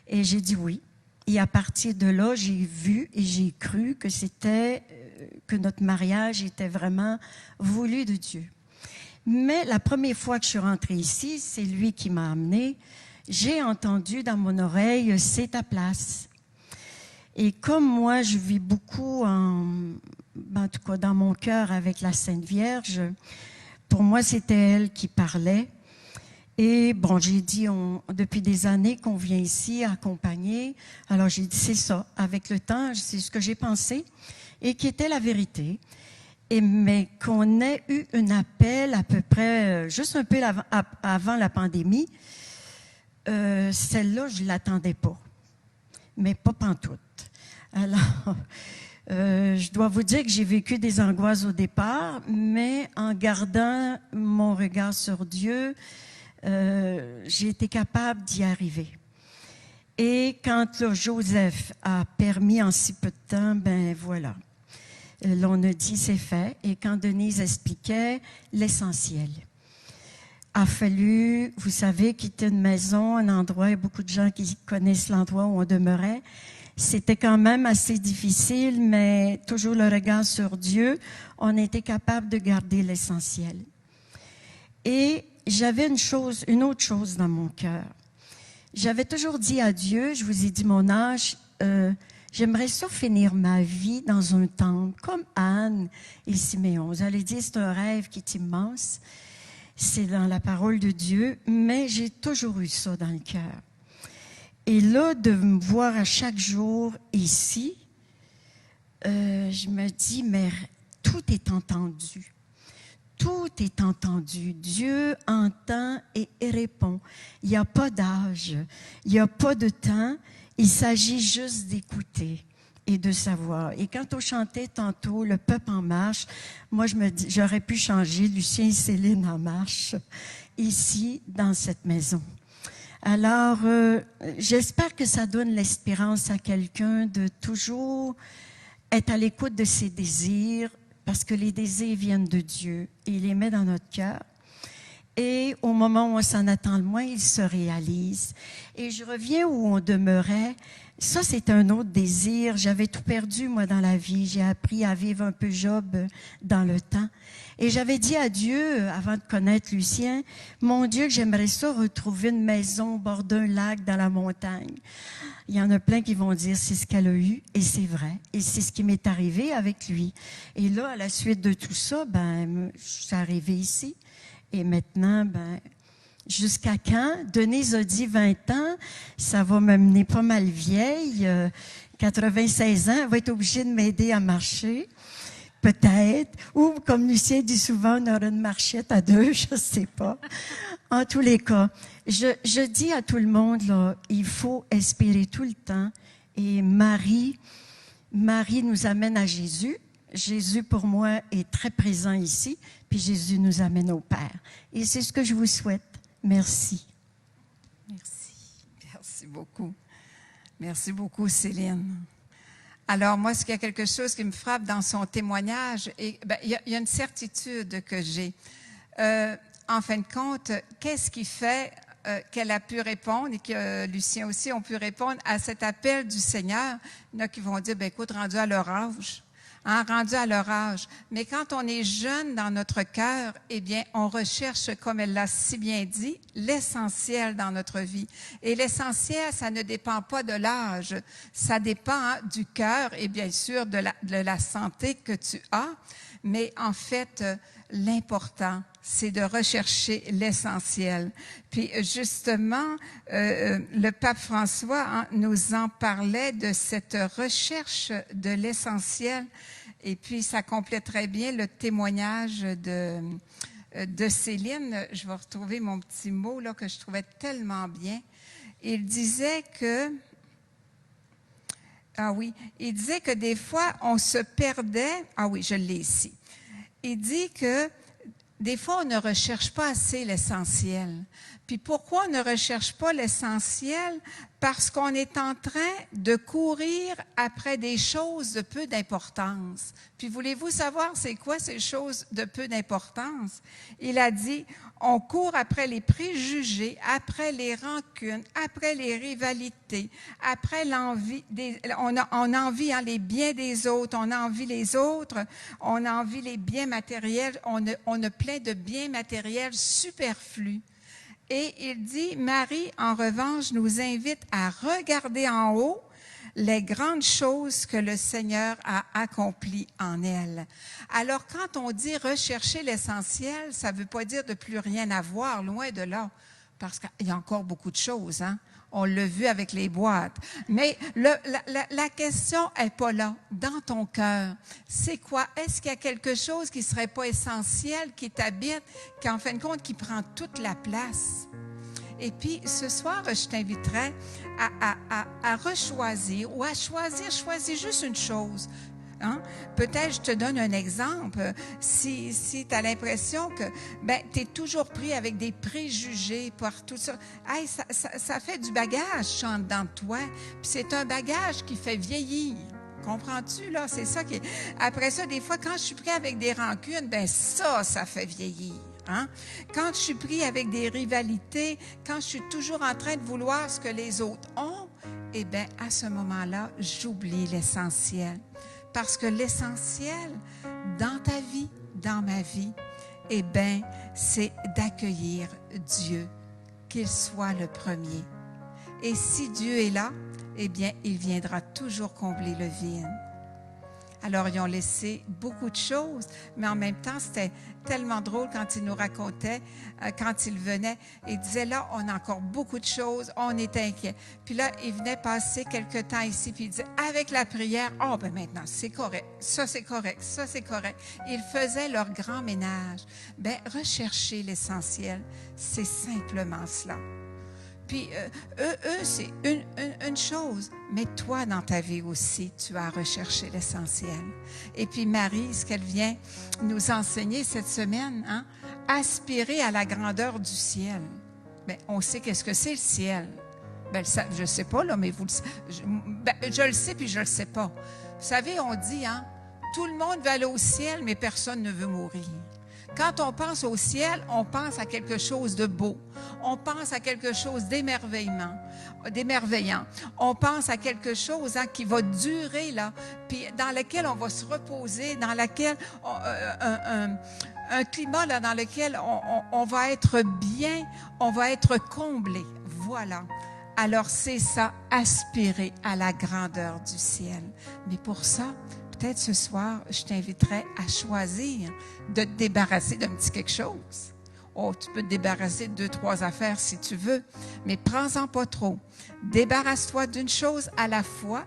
Et j'ai dit oui. Et à partir de là, j'ai vu et j'ai cru que que notre mariage était vraiment voulu de Dieu. Mais la première fois que je suis rentrée ici, c'est lui qui m'a amenée. J'ai entendu dans mon oreille, c'est ta place. Et comme moi, je vis beaucoup, en tout cas dans mon cœur avec la Sainte Vierge, pour moi, c'était elle qui parlait. Et bon, j'ai dit depuis des années qu'on vient ici accompagner. Alors j'ai dit, c'est ça. Avec le temps, c'est ce que j'ai pensé et qui était la vérité. Mais qu'on ait eu un appel à peu près, juste un peu avant la pandémie, celle-là, je ne l'attendais pas. Mais pas pantoute. Alors, je dois vous dire que j'ai vécu des angoisses au départ, mais en gardant mon regard sur Dieu, j'ai été capable d'y arriver. Et quand là, Joseph a permis en si peu de temps, ben voilà. L'on a dit c'est fait. Et quand Denise expliquait l'essentiel, a fallu, vous savez, quitter une maison, un endroit, il y a beaucoup de gens qui connaissent l'endroit où on demeurait. C'était quand même assez difficile, mais toujours le regard sur Dieu, on était capable de garder l'essentiel. Et j'avais une autre chose dans mon cœur. J'avais toujours dit à Dieu, je vous ai dit mon âge, j'aimerais ça finir ma vie dans un temple, comme Anne et Siméon. Vous allez dire, c'est un rêve qui est immense. C'est dans la parole de Dieu, mais j'ai toujours eu ça dans le cœur. Et là, de me voir à chaque jour ici, je me dis, mais tout est entendu. Tout est entendu. Dieu entend et répond. Il n'y a pas d'âge, il n'y a pas de temps. Il s'agit juste d'écouter et de savoir. Et quand on chantait tantôt « Le peuple en marche », moi, je me dis, j'aurais pu changer Lucien et Céline en marche ici, dans cette maison. Alors, j'espère que ça donne l'espérance à quelqu'un de toujours être à l'écoute de ses désirs, parce que les désirs viennent de Dieu et il les met dans notre cœur. Et au moment où on s'en attend le moins, ils se réalisent. Et je reviens où on demeurait. Ça, c'est un autre désir. J'avais tout perdu, moi, dans la vie. J'ai appris à vivre un peu Job dans le temps. Et j'avais dit à Dieu, avant de connaître Lucien, « Mon Dieu, que j'aimerais ça retrouver une maison au bord d'un lac dans la montagne. » Il y en a plein qui vont dire, c'est ce qu'elle a eu, et c'est vrai. Et c'est ce qui m'est arrivé avec lui. Et là, à la suite de tout ça, je suis arrivée ici. Et maintenant, jusqu'à quand? Denise a dit 20 ans, ça va me mener pas mal vieille. 96 ans, elle va être obligée de m'aider à marcher, peut-être. Ou, comme Lucien dit souvent, on aura une marchette à 2, je sais pas. En tous les cas, je dis à tout le monde, là, il faut espérer tout le temps. Et Marie nous amène à Jésus. Jésus, pour moi, est très présent ici, puis Jésus nous amène au Père. Et c'est ce que je vous souhaite. Merci. Merci. Merci beaucoup. Merci beaucoup, Céline. Alors, moi, il y a quelque chose qui me frappe dans son témoignage, et il y a une certitude que j'ai. en fin de compte, qu'est-ce qui fait qu'elle a pu répondre et que Lucien aussi ont pu répondre à cet appel du Seigneur? Il y en a qui vont dire, ben écoute, rendu à leur âge, rendu à leur âge. Mais quand on est jeune dans notre cœur, eh bien, on recherche, comme elle l'a si bien dit, l'essentiel dans notre vie. Et l'essentiel, ça ne dépend pas de l'âge, ça dépend du cœur et bien sûr de la santé que tu as. Mais en fait, l'important, c'est de rechercher l'essentiel. Puis justement, le pape François nous en parlait de cette recherche de l'essentiel. Et puis, ça complète très bien le témoignage de Céline. Je vais retrouver mon petit mot là que je trouvais tellement bien. Il disait que... Ah oui, il disait que des fois, on se perdait... Ah oui, je l'ai ici. Il dit que des fois, on ne recherche pas assez l'essentiel. Puis pourquoi on ne recherche pas l'essentiel? Parce qu'on est en train de courir après des choses de peu d'importance. Puis voulez-vous savoir c'est quoi ces choses de peu d'importance? Il a dit, on court après les préjugés, après les rancunes, après les rivalités, après l'envie, on envie les biens des autres, on envie les autres, on envie les biens matériels, on a plein de biens matériels superflus. Et il dit, Marie, en revanche, nous invite à regarder en haut les grandes choses que le Seigneur a accomplies en elle. Alors, quand on dit rechercher l'essentiel, ça ne veut pas dire de plus rien avoir, loin de là, parce qu'il y a encore beaucoup de choses, hein? On l'a vu avec les boîtes. Mais la question n'est pas là. Dans ton cœur, c'est quoi? Est-ce qu'il y a quelque chose qui ne serait pas essentiel, qui t'habite, qui en fin de compte, qui prend toute la place? Et puis, ce soir, je t'inviterai à rechoisir ou à choisis juste une chose. Hein? Peut-être, je te donne un exemple. Si tu as l'impression que tu es toujours pris avec des préjugés par tout ça, hey, ça fait du bagage, ça, dans toi. Puis c'est un bagage qui fait vieillir. Comprends-tu, là? C'est ça qui est... Après ça, des fois, quand je suis pris avec des rancunes, ça fait vieillir. Hein? Quand je suis pris avec des rivalités, quand je suis toujours en train de vouloir ce que les autres ont, eh bien, à ce moment-là, j'oublie l'essentiel. Parce que l'essentiel dans ta vie, dans ma vie, eh bien, c'est d'accueillir Dieu, qu'il soit le premier. Et si Dieu est là, eh bien, il viendra toujours combler le vide. Alors, ils ont laissé beaucoup de choses, mais en même temps, c'était tellement drôle quand ils nous racontaient, quand ils venaient, ils disaient, là, on a encore beaucoup de choses, on est inquiets. Puis là, ils venaient passer quelque temps ici, puis ils disaient, avec la prière, maintenant, c'est correct, ça c'est correct, ça c'est correct. Ils faisaient leur grand ménage. Rechercher l'essentiel, c'est simplement cela. Puis eux, c'est une chose, mais toi, dans ta vie aussi, tu as recherché l'essentiel. Et puis Marie, ce qu'elle vient nous enseigner cette semaine, hein, aspirer à la grandeur du ciel. On sait qu'est-ce que c'est le ciel. Je ne sais pas, là, mais je le sais puis je ne le sais pas. Vous savez, on dit, hein, tout le monde veut aller au ciel, mais personne ne veut mourir. Quand on pense au ciel, on pense à quelque chose de beau. On pense à quelque chose d'émerveillant. On pense à quelque chose qui va durer, là, puis dans lequel on va se reposer, dans lequel un climat là, dans lequel on va être bien, on va être comblé. Voilà. Alors c'est ça, aspirer à la grandeur du ciel. Mais pour ça, peut-être ce soir, je t'inviterai à choisir de te débarrasser d'un petit quelque chose. Oh, tu peux te débarrasser de 2-3 affaires si tu veux, mais prends-en pas trop. Débarrasse-toi d'une chose à la fois,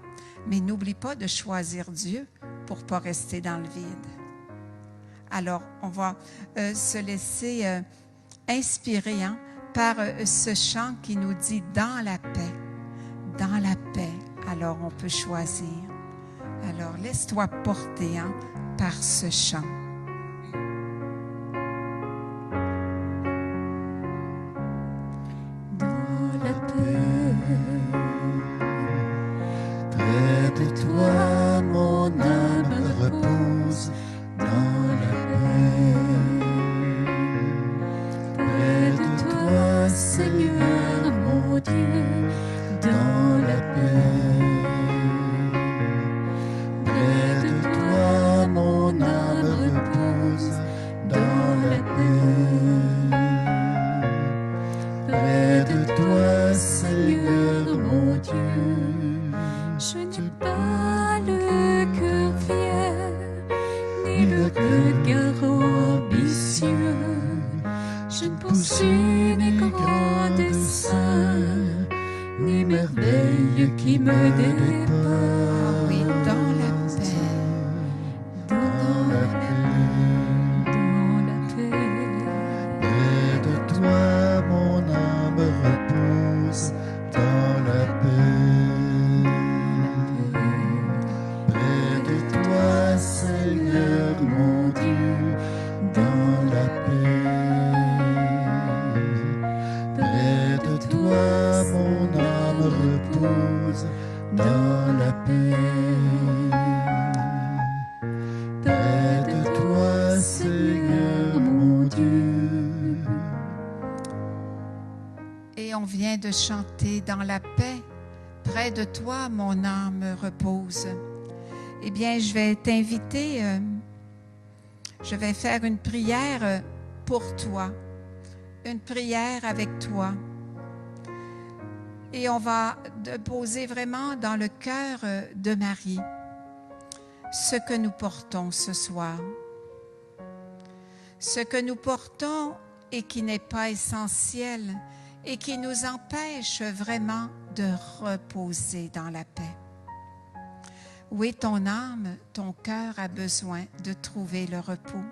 mais n'oublie pas de choisir Dieu pour ne pas rester dans le vide. Alors, on va se laisser inspirer par ce chant qui nous dit « Dans la paix ». Dans la paix, alors on peut choisir. Alors, laisse-toi porter par ce chant. Dans la paix, près de toi, mon âme repose. Dans la paix, Je n'ai pas le cœur fier, ni le regard ambitieux. Je ne poursuis mes grands desseins, ni merveilles qui me dépassent. Ah oui, dans la paix. Dans la paix. Près de toi, mon âme repose dans la paix. Près de toi, Seigneur mon Dieu, dans la paix. Près de toi, mon âme repose dans la paix. Près de toi, Seigneur mon Dieu. Et on vient de chanter dans la paix. Près de toi, mon âme repose. Eh bien, je vais t'inviter, je vais faire une prière pour toi, une prière avec toi. Et on va poser vraiment dans le cœur de Marie ce que nous portons ce soir. Ce que nous portons et qui n'est pas essentiel et qui nous empêche vraiment de reposer dans la paix. Oui, ton âme, ton cœur a besoin de trouver le repos.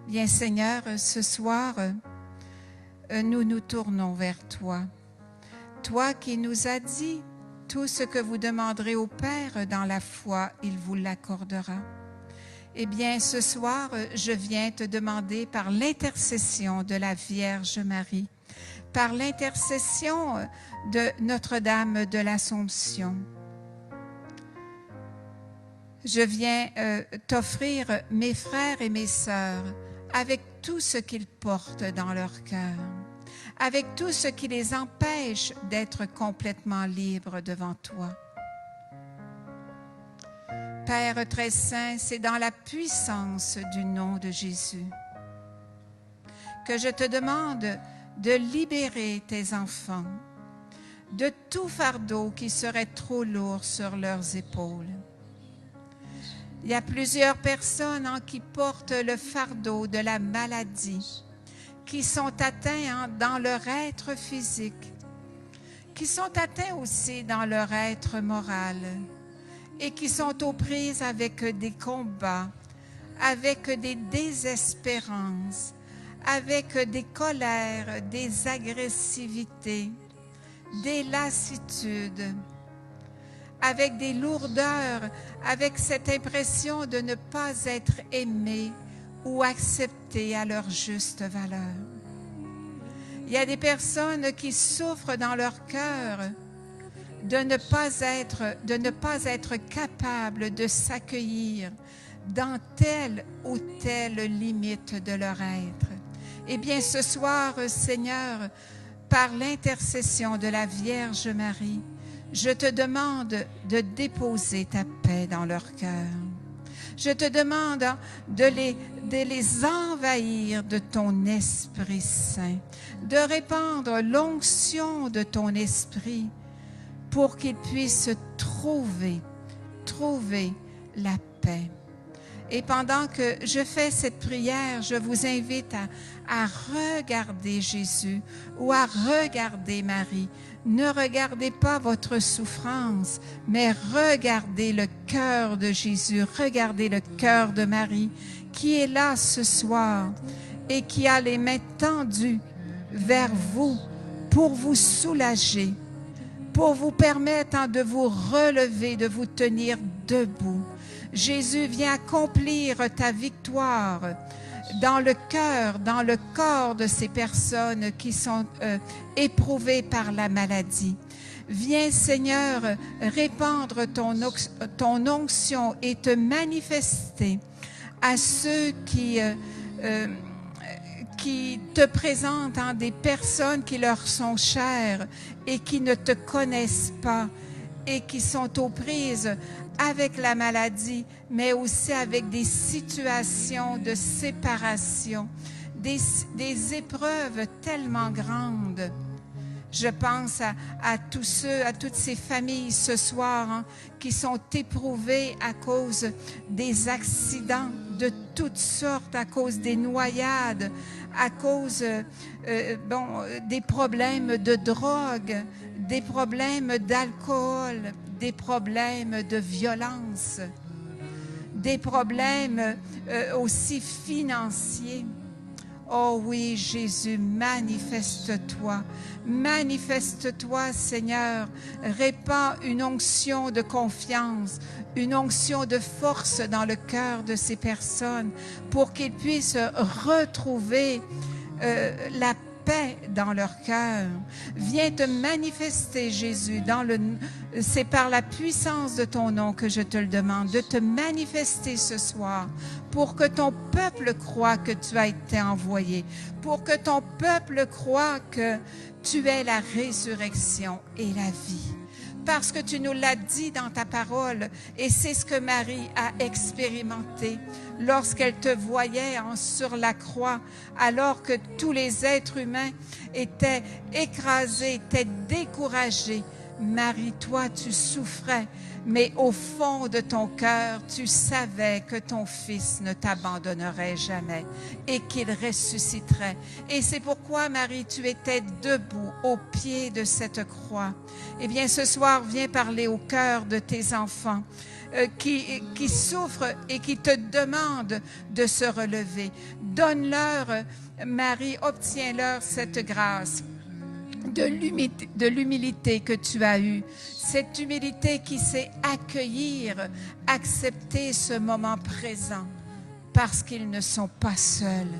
Bien, Seigneur, ce soir, nous nous tournons vers toi. Toi qui nous as dit, tout ce que vous demanderez au Père dans la foi, il vous l'accordera. Eh bien, ce soir, je viens te demander par l'intercession de la Vierge Marie, par l'intercession de Notre-Dame de l'Assomption, je viens t'offrir mes frères et mes sœurs avec tout ce qu'ils portent dans leur cœur, avec tout ce qui les empêche d'être complètement libres devant toi. Père très saint, c'est dans la puissance du nom de Jésus que je te demande de libérer tes enfants de tout fardeau qui serait trop lourd sur leurs épaules. Il y a plusieurs personnes qui portent le fardeau de la maladie, qui sont atteints dans leur être physique, qui sont atteints aussi dans leur être moral et qui sont aux prises avec des combats, avec des désespérances, avec des colères, des agressivités, des lassitudes, avec des lourdeurs, avec cette impression de ne pas être aimé ou accepté à leur juste valeur. Il y a des personnes qui souffrent dans leur cœur de ne pas être capables de s'accueillir dans telle ou telle limite de leur être. Eh bien, ce soir, Seigneur, par l'intercession de la Vierge Marie, je te demande de déposer ta paix dans leur cœur. Je te demande de les envahir de ton Esprit Saint, de répandre l'onction de ton Esprit pour qu'ils puissent trouver la paix. Et pendant que je fais cette prière, je vous invite à regarder Jésus ou à regarder Marie. Ne regardez pas votre souffrance, mais regardez le cœur de Jésus, regardez le cœur de Marie qui est là ce soir et qui a les mains tendues vers vous pour vous soulager, pour vous permettre de vous relever, de vous tenir debout. Jésus vient accomplir ta victoire dans le cœur, dans le corps de ces personnes qui sont éprouvées par la maladie. Viens, Seigneur, répandre ton onction et te manifester à ceux qui te présentent des personnes qui leur sont chères et qui ne te connaissent pas et qui sont aux prises avec la maladie, mais aussi avec des situations de séparation, des épreuves tellement grandes. Je pense à tous ceux, à toutes ces familles ce soir hein, qui sont éprouvées à cause des accidents de toutes sortes, à cause des noyades, à cause des problèmes de drogue, des problèmes d'alcool, des problèmes de violence, des problèmes aussi financiers. Oh oui, Jésus, manifeste-toi. Manifeste-toi, Seigneur. Répands une onction de confiance, une onction de force dans le cœur de ces personnes pour qu'ils puissent retrouver la paix dans leur cœur. Viens te manifester, Jésus, c'est par la puissance de ton nom que je te le demande, de te manifester ce soir pour que ton peuple croie que tu as été envoyé, pour que ton peuple croie que tu es la résurrection et la vie. Parce que tu nous l'as dit dans ta parole, et c'est ce que Marie a expérimenté lorsqu'elle te voyait sur la croix, alors que tous les êtres humains étaient écrasés, étaient découragés. Marie, toi, tu souffrais, mais au fond de ton cœur, tu savais que ton Fils ne t'abandonnerait jamais et qu'il ressusciterait. Et c'est pourquoi, Marie, tu étais debout au pied de cette croix. Eh bien, ce soir, viens parler au cœur de tes enfants qui souffrent et qui te demandent de se relever. Donne-leur, Marie, obtiens-leur cette grâce de l'humilité que tu as eue, cette humilité qui sait accueillir, accepter ce moment présent parce qu'ils ne sont pas seuls.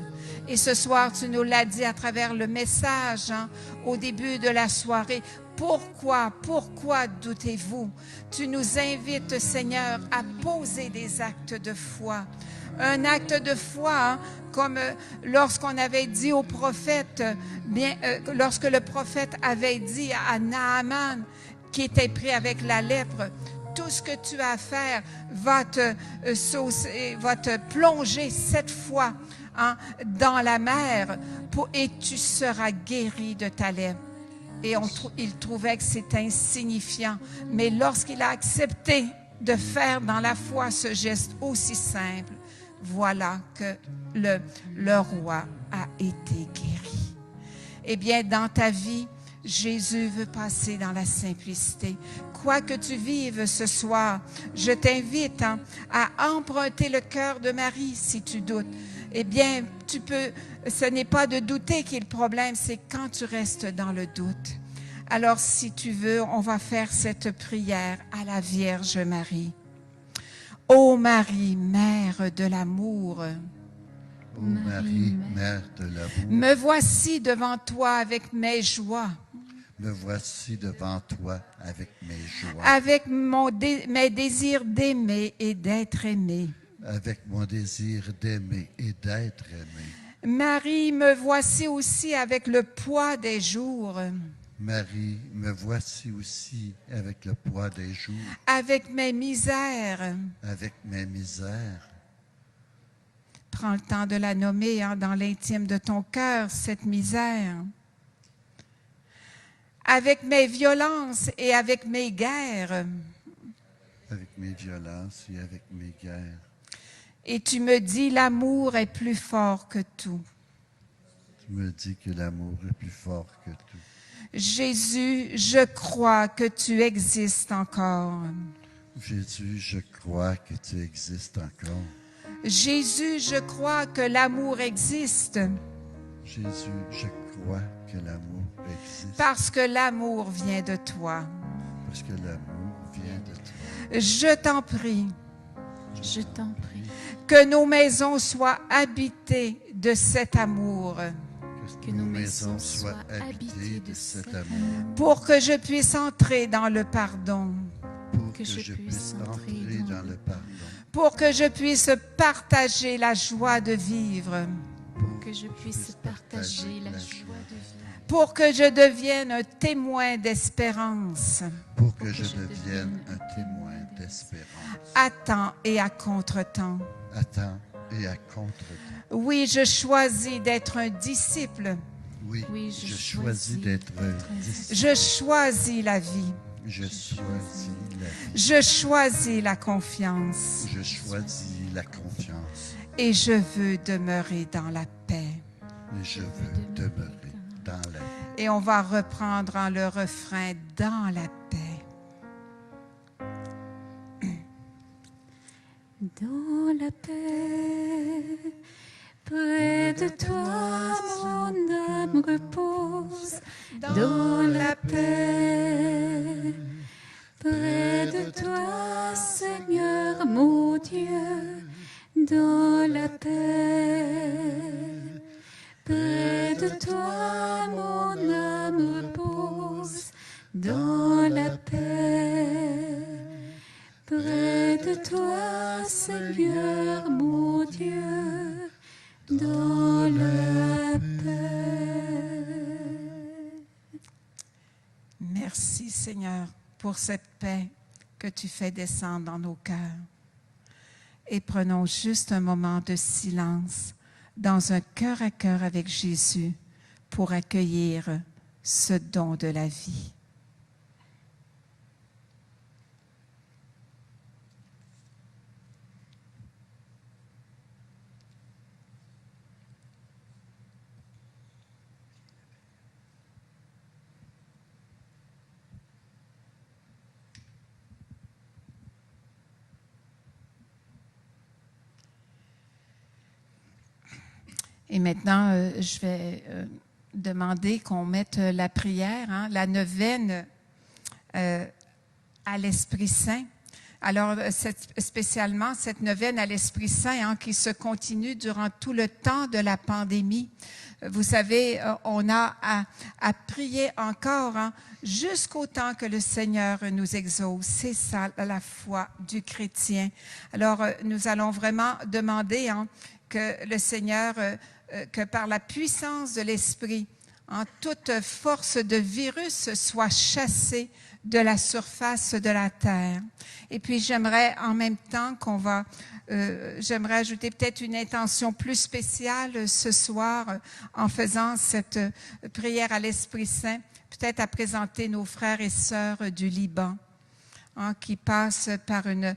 Et ce soir, tu nous l'as dit à travers le message au début de la soirée. Pourquoi doutez-vous? Tu nous invites, Seigneur, à poser des actes de foi. Un acte de foi, comme lorsqu'on avait dit au prophète, lorsque le prophète avait dit à Naaman, qui était pris avec la lèpre, tout ce que tu as à faire va te plonger 7 fois dans la mer et tu seras guéri de ta lèpre. Et il trouvait que c'était insignifiant. Mais lorsqu'il a accepté de faire dans la foi ce geste aussi simple, voilà que le roi a été guéri. Eh bien, dans ta vie, Jésus veut passer dans la simplicité. Quoi que tu vives ce soir, je t'invite à emprunter le cœur de Marie si tu doutes. Eh bien, ce n'est pas de douter qui est le problème, c'est quand tu restes dans le doute. Alors, si tu veux, on va faire cette prière à la Vierge Marie. Ô Marie, Mère de l'amour, Ô Marie, Mère de l'amour, me voici devant toi avec mes joies, me voici devant toi avec mes joies, avec mes désirs d'aimer et d'être aimé. avec mon désir d'aimer et d'être aimé. Marie, me voici aussi avec le poids des jours, Marie, me voici aussi avec le poids des jours, avec mes misères. avec mes misères. Prends le temps de la nommer dans l'intime de ton cœur, cette misère. Avec mes violences et avec mes guerres. Avec mes violences et avec mes guerres. Et tu me dis, l'amour est plus fort que tout. Tu me dis que l'amour est plus fort que tout. Jésus, je crois que tu existes encore. Jésus, je crois que tu existes encore. Jésus, je crois que l'amour existe. Jésus, je crois que l'amour existe. Parce que l'amour vient de toi. Parce que l'amour vient de toi. Je t'en prie. Je t'en prie. Que nos maisons soient habitées de cet amour. Que nos maisons soient habitées de cet amour. Pour que je puisse entrer dans le pardon. Pour que je puisse entrer dans le pardon. Pour que je puisse partager la joie de vivre. Pour que je puisse partager la joie de vivre. Pour que je devienne un témoin d'espérance. Pour que je devienne un témoin d'espérance. À temps et à contre-temps. À temps et à contre-temps. Oui, je choisis d'être un disciple. Oui, Oui, je choisis d'être Je choisis la vie. Je choisis la vie. Je choisis la confiance. Je choisis la confiance. Et je veux demeurer dans la paix. Et je veux demeurer dans la paix. Et on va reprendre en le refrain dans la paix. Dans la paix, près de toi, mon âme repose. Dans la paix, près de toi, Seigneur mon Dieu. Dans la paix, près de toi, mon âme repose. Dans la paix, près de toi, Seigneur mon Dieu, dans la paix. Merci Seigneur pour cette paix que tu fais descendre dans nos cœurs. Et prenons juste un moment de silence dans un cœur à cœur avec Jésus pour accueillir ce don de la vie. Et maintenant, je vais demander qu'on mette la prière, la neuvaine à l'Esprit Saint. Alors, spécialement cette neuvaine à l'Esprit Saint qui se continue durant tout le temps de la pandémie. Vous savez, on a à prier encore jusqu'au temps que le Seigneur nous exauce. C'est ça la foi du chrétien. Alors, nous allons vraiment demander que le Seigneur, que par la puissance de l'Esprit, toute force de virus soit chassée de la surface de la terre. Et puis j'aimerais en même temps j'aimerais ajouter peut-être une intention plus spéciale ce soir en faisant cette prière à l'Esprit Saint, peut-être à présenter nos frères et sœurs du Liban, qui passent par une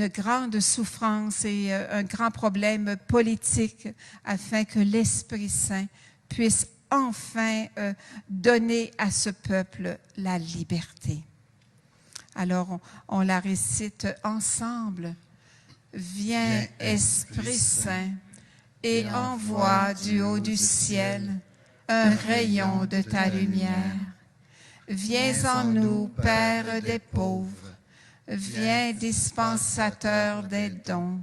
grande souffrance et un grand problème politique, afin que l'Esprit Saint puisse enfin donner à ce peuple la liberté. Alors, on la récite ensemble. Viens, Esprit Saint, et envoie du haut du ciel un rayon de ta lumière. Viens en nous, Père des pauvres. Viens, dispensateur des dons.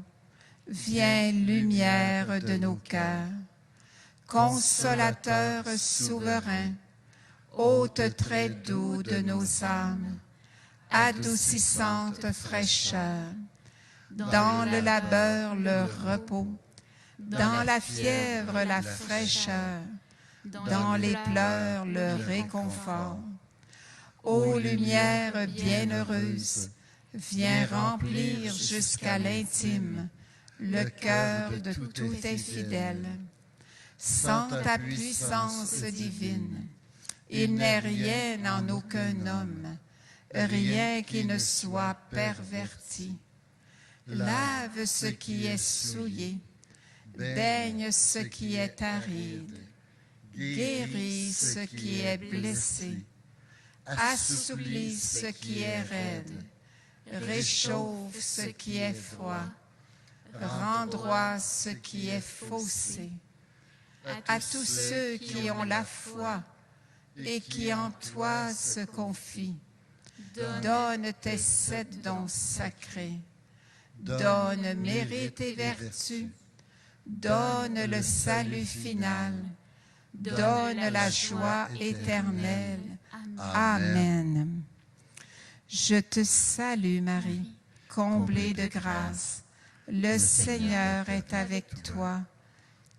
Viens, lumière de nos cœurs. Consolateur souverain, hôte très doux de nos âmes, adoucissante fraîcheur, dans le labeur le repos, dans la fièvre la fraîcheur, dans les pleurs le réconfort. Ô lumière bienheureuse, viens remplir jusqu'à l'intime le cœur de tous tes fidèles. Sans ta puissance divine, il n'est rien en aucun homme, rien qui ne soit perverti. Lave ce qui est souillé, baigne ce qui est aride, guéris ce qui est blessé, assouplis ce qui est raide, réchauffe ce qui est froid, rends droit ce qui est faussé. À tous ceux qui ont la foi et qui en toi se confient, donne tes 7 dons sacrés, donne mérite et vertu, donne le salut final, donne la joie éternelle. Amen. Je te salue Marie, comblée de grâce, le Seigneur est avec toi.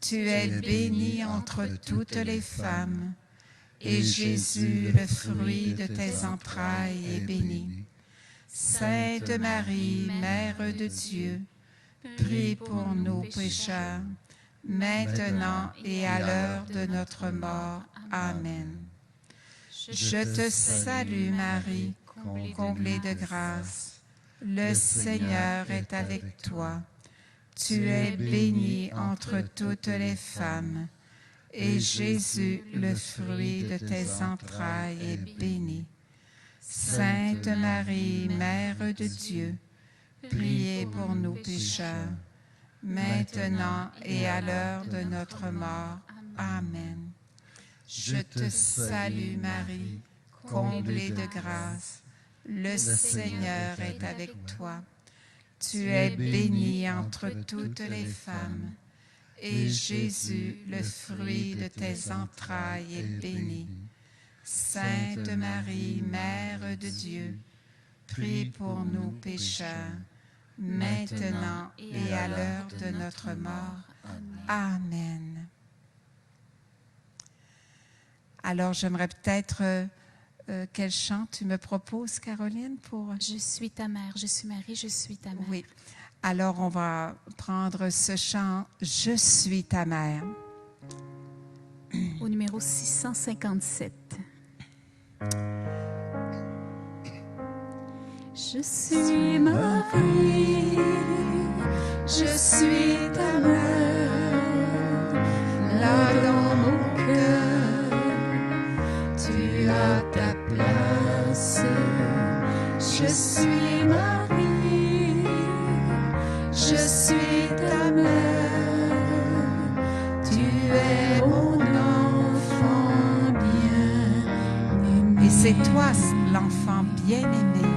Tu es bénie entre toutes les femmes, et Jésus, le fruit de tes entrailles, est béni. Sainte Marie, Mère de Dieu, prie pour nous pécheurs, maintenant et à l'heure de notre mort. Amen. Je te salue Marie, comblée de grâce. Le Seigneur est avec toi. Tu es bénie entre toutes les femmes, et Jésus, le fruit de tes entrailles, est béni. Sainte Marie, Mère de Dieu, priez pour nous pécheurs, maintenant et à l'heure de notre mort. Amen. Je te salue Marie, comblée de grâce. Le Seigneur est avec toi. Tu es bénie entre toutes les femmes, et Jésus, le fruit de tes entrailles, est béni. Sainte Marie, Mère de Dieu, prie pour nous pécheurs, maintenant et à l'heure de notre mort. Amen. Alors, j'aimerais peut-être... quel chant tu me proposes, Caroline, pour... Je suis ta mère, je suis Marie, je suis ta mère. Oui. Alors, on va prendre ce chant « Je suis ta mère ». Au numéro 657. Je suis Marie, je suis ta mère, là dans mon cœur, tu as ta place. Je suis Marie, je suis ta mère, tu es mon enfant bien-aimé. Et c'est toi, l'enfant bien-aimé.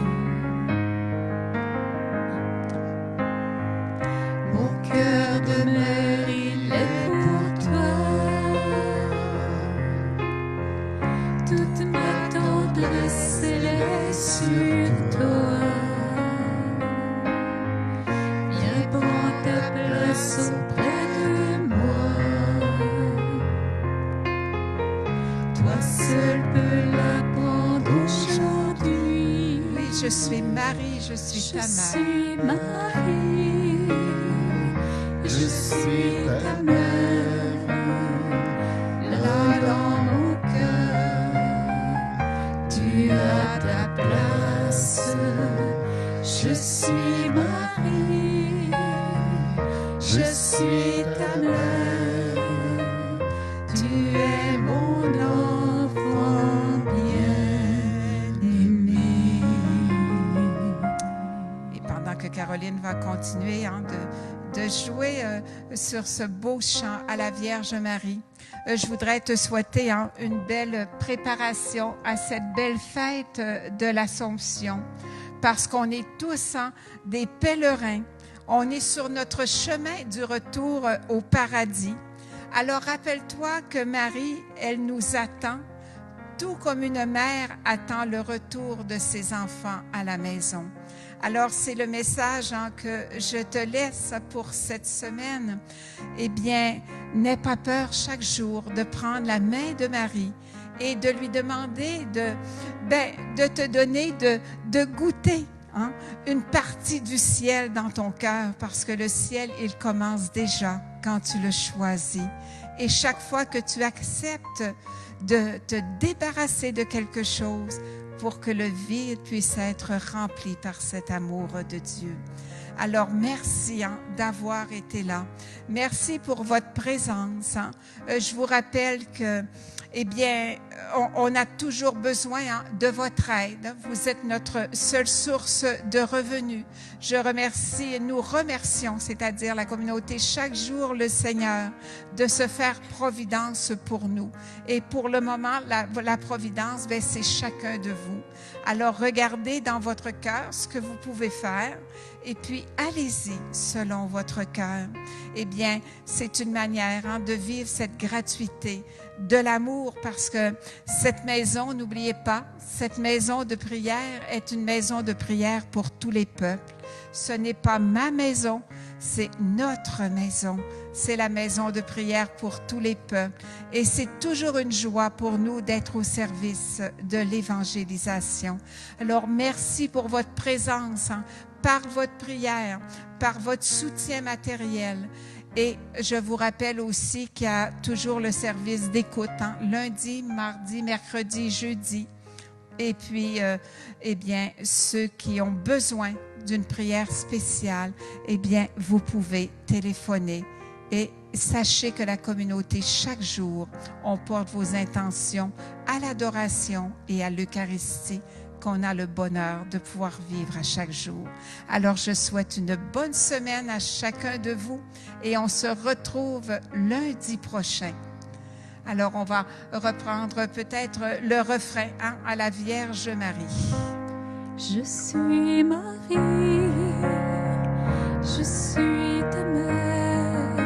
Mon cœur demeure, il est pour toi. Toute ma tendresse, elle est sur toi. Viens prendre ta place auprès de moi. Toi seul peux la prendre aujourd'hui. Oui, je suis Marie, je suis ta Je mère. suis Marie, je suis ta mère, là dans mon cœur, tu as ta place. Je suis Marie, je suis ta mère, tu es mon enfant bien-aimé. Et pendant que Caroline va continuer de jouer sur ce beau chant à la Vierge Marie, je voudrais te souhaiter une belle préparation à cette belle fête de l'Assomption, parce qu'on est tous des pèlerins. On est sur notre chemin du retour au paradis. Alors rappelle-toi que Marie, elle nous attend, tout comme une mère attend le retour de ses enfants à la maison. Alors, c'est le message que je te laisse pour cette semaine. Eh bien, n'aie pas peur chaque jour de prendre la main de Marie et de lui demander de te donner, de goûter une partie du ciel dans ton cœur, parce que le ciel, il commence déjà quand tu le choisis. Et chaque fois que tu acceptes de te débarrasser de quelque chose, pour que le vide puisse être rempli par cet amour de Dieu. Alors, merci d'avoir été là. Merci pour votre présence. Je vous rappelle que, eh bien, on a toujours besoin de votre aide. Vous êtes notre seule source de revenus. Nous remercions, c'est-à-dire la communauté, chaque jour le Seigneur de se faire providence pour nous. Et pour le moment, la providence, c'est chacun de vous. Alors, regardez dans votre cœur ce que vous pouvez faire et puis allez-y selon votre cœur. Eh bien, c'est une manière de vivre cette gratuité de l'amour, parce que cette maison, n'oubliez pas, cette maison de prière est une maison de prière pour tous les peuples. Ce n'est pas ma maison, c'est notre maison. C'est la maison de prière pour tous les peuples. Et c'est toujours une joie pour nous d'être au service de l'évangélisation. Alors, merci pour votre présence, par votre prière, par votre soutien matériel. Et je vous rappelle aussi qu'il y a toujours le service d'écoute, hein, lundi, mardi, mercredi, jeudi. Et puis, eh bien, ceux qui ont besoin d'une prière spéciale, eh bien, vous pouvez téléphoner. Et sachez que la communauté, chaque jour, on porte vos intentions à l'adoration et à l'Eucharistie qu'on a le bonheur de pouvoir vivre à chaque jour. Alors, je souhaite une bonne semaine à chacun de vous et on se retrouve lundi prochain. Alors, on va reprendre peut-être le refrain, hein, à la Vierge Marie. Je suis Marie, je suis ta mère,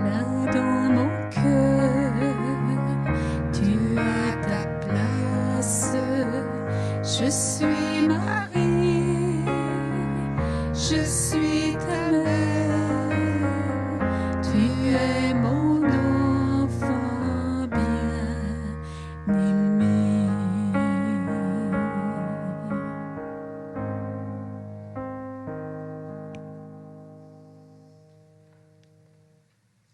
là dans mon cœur, tu as ta place. Je suis Marie, je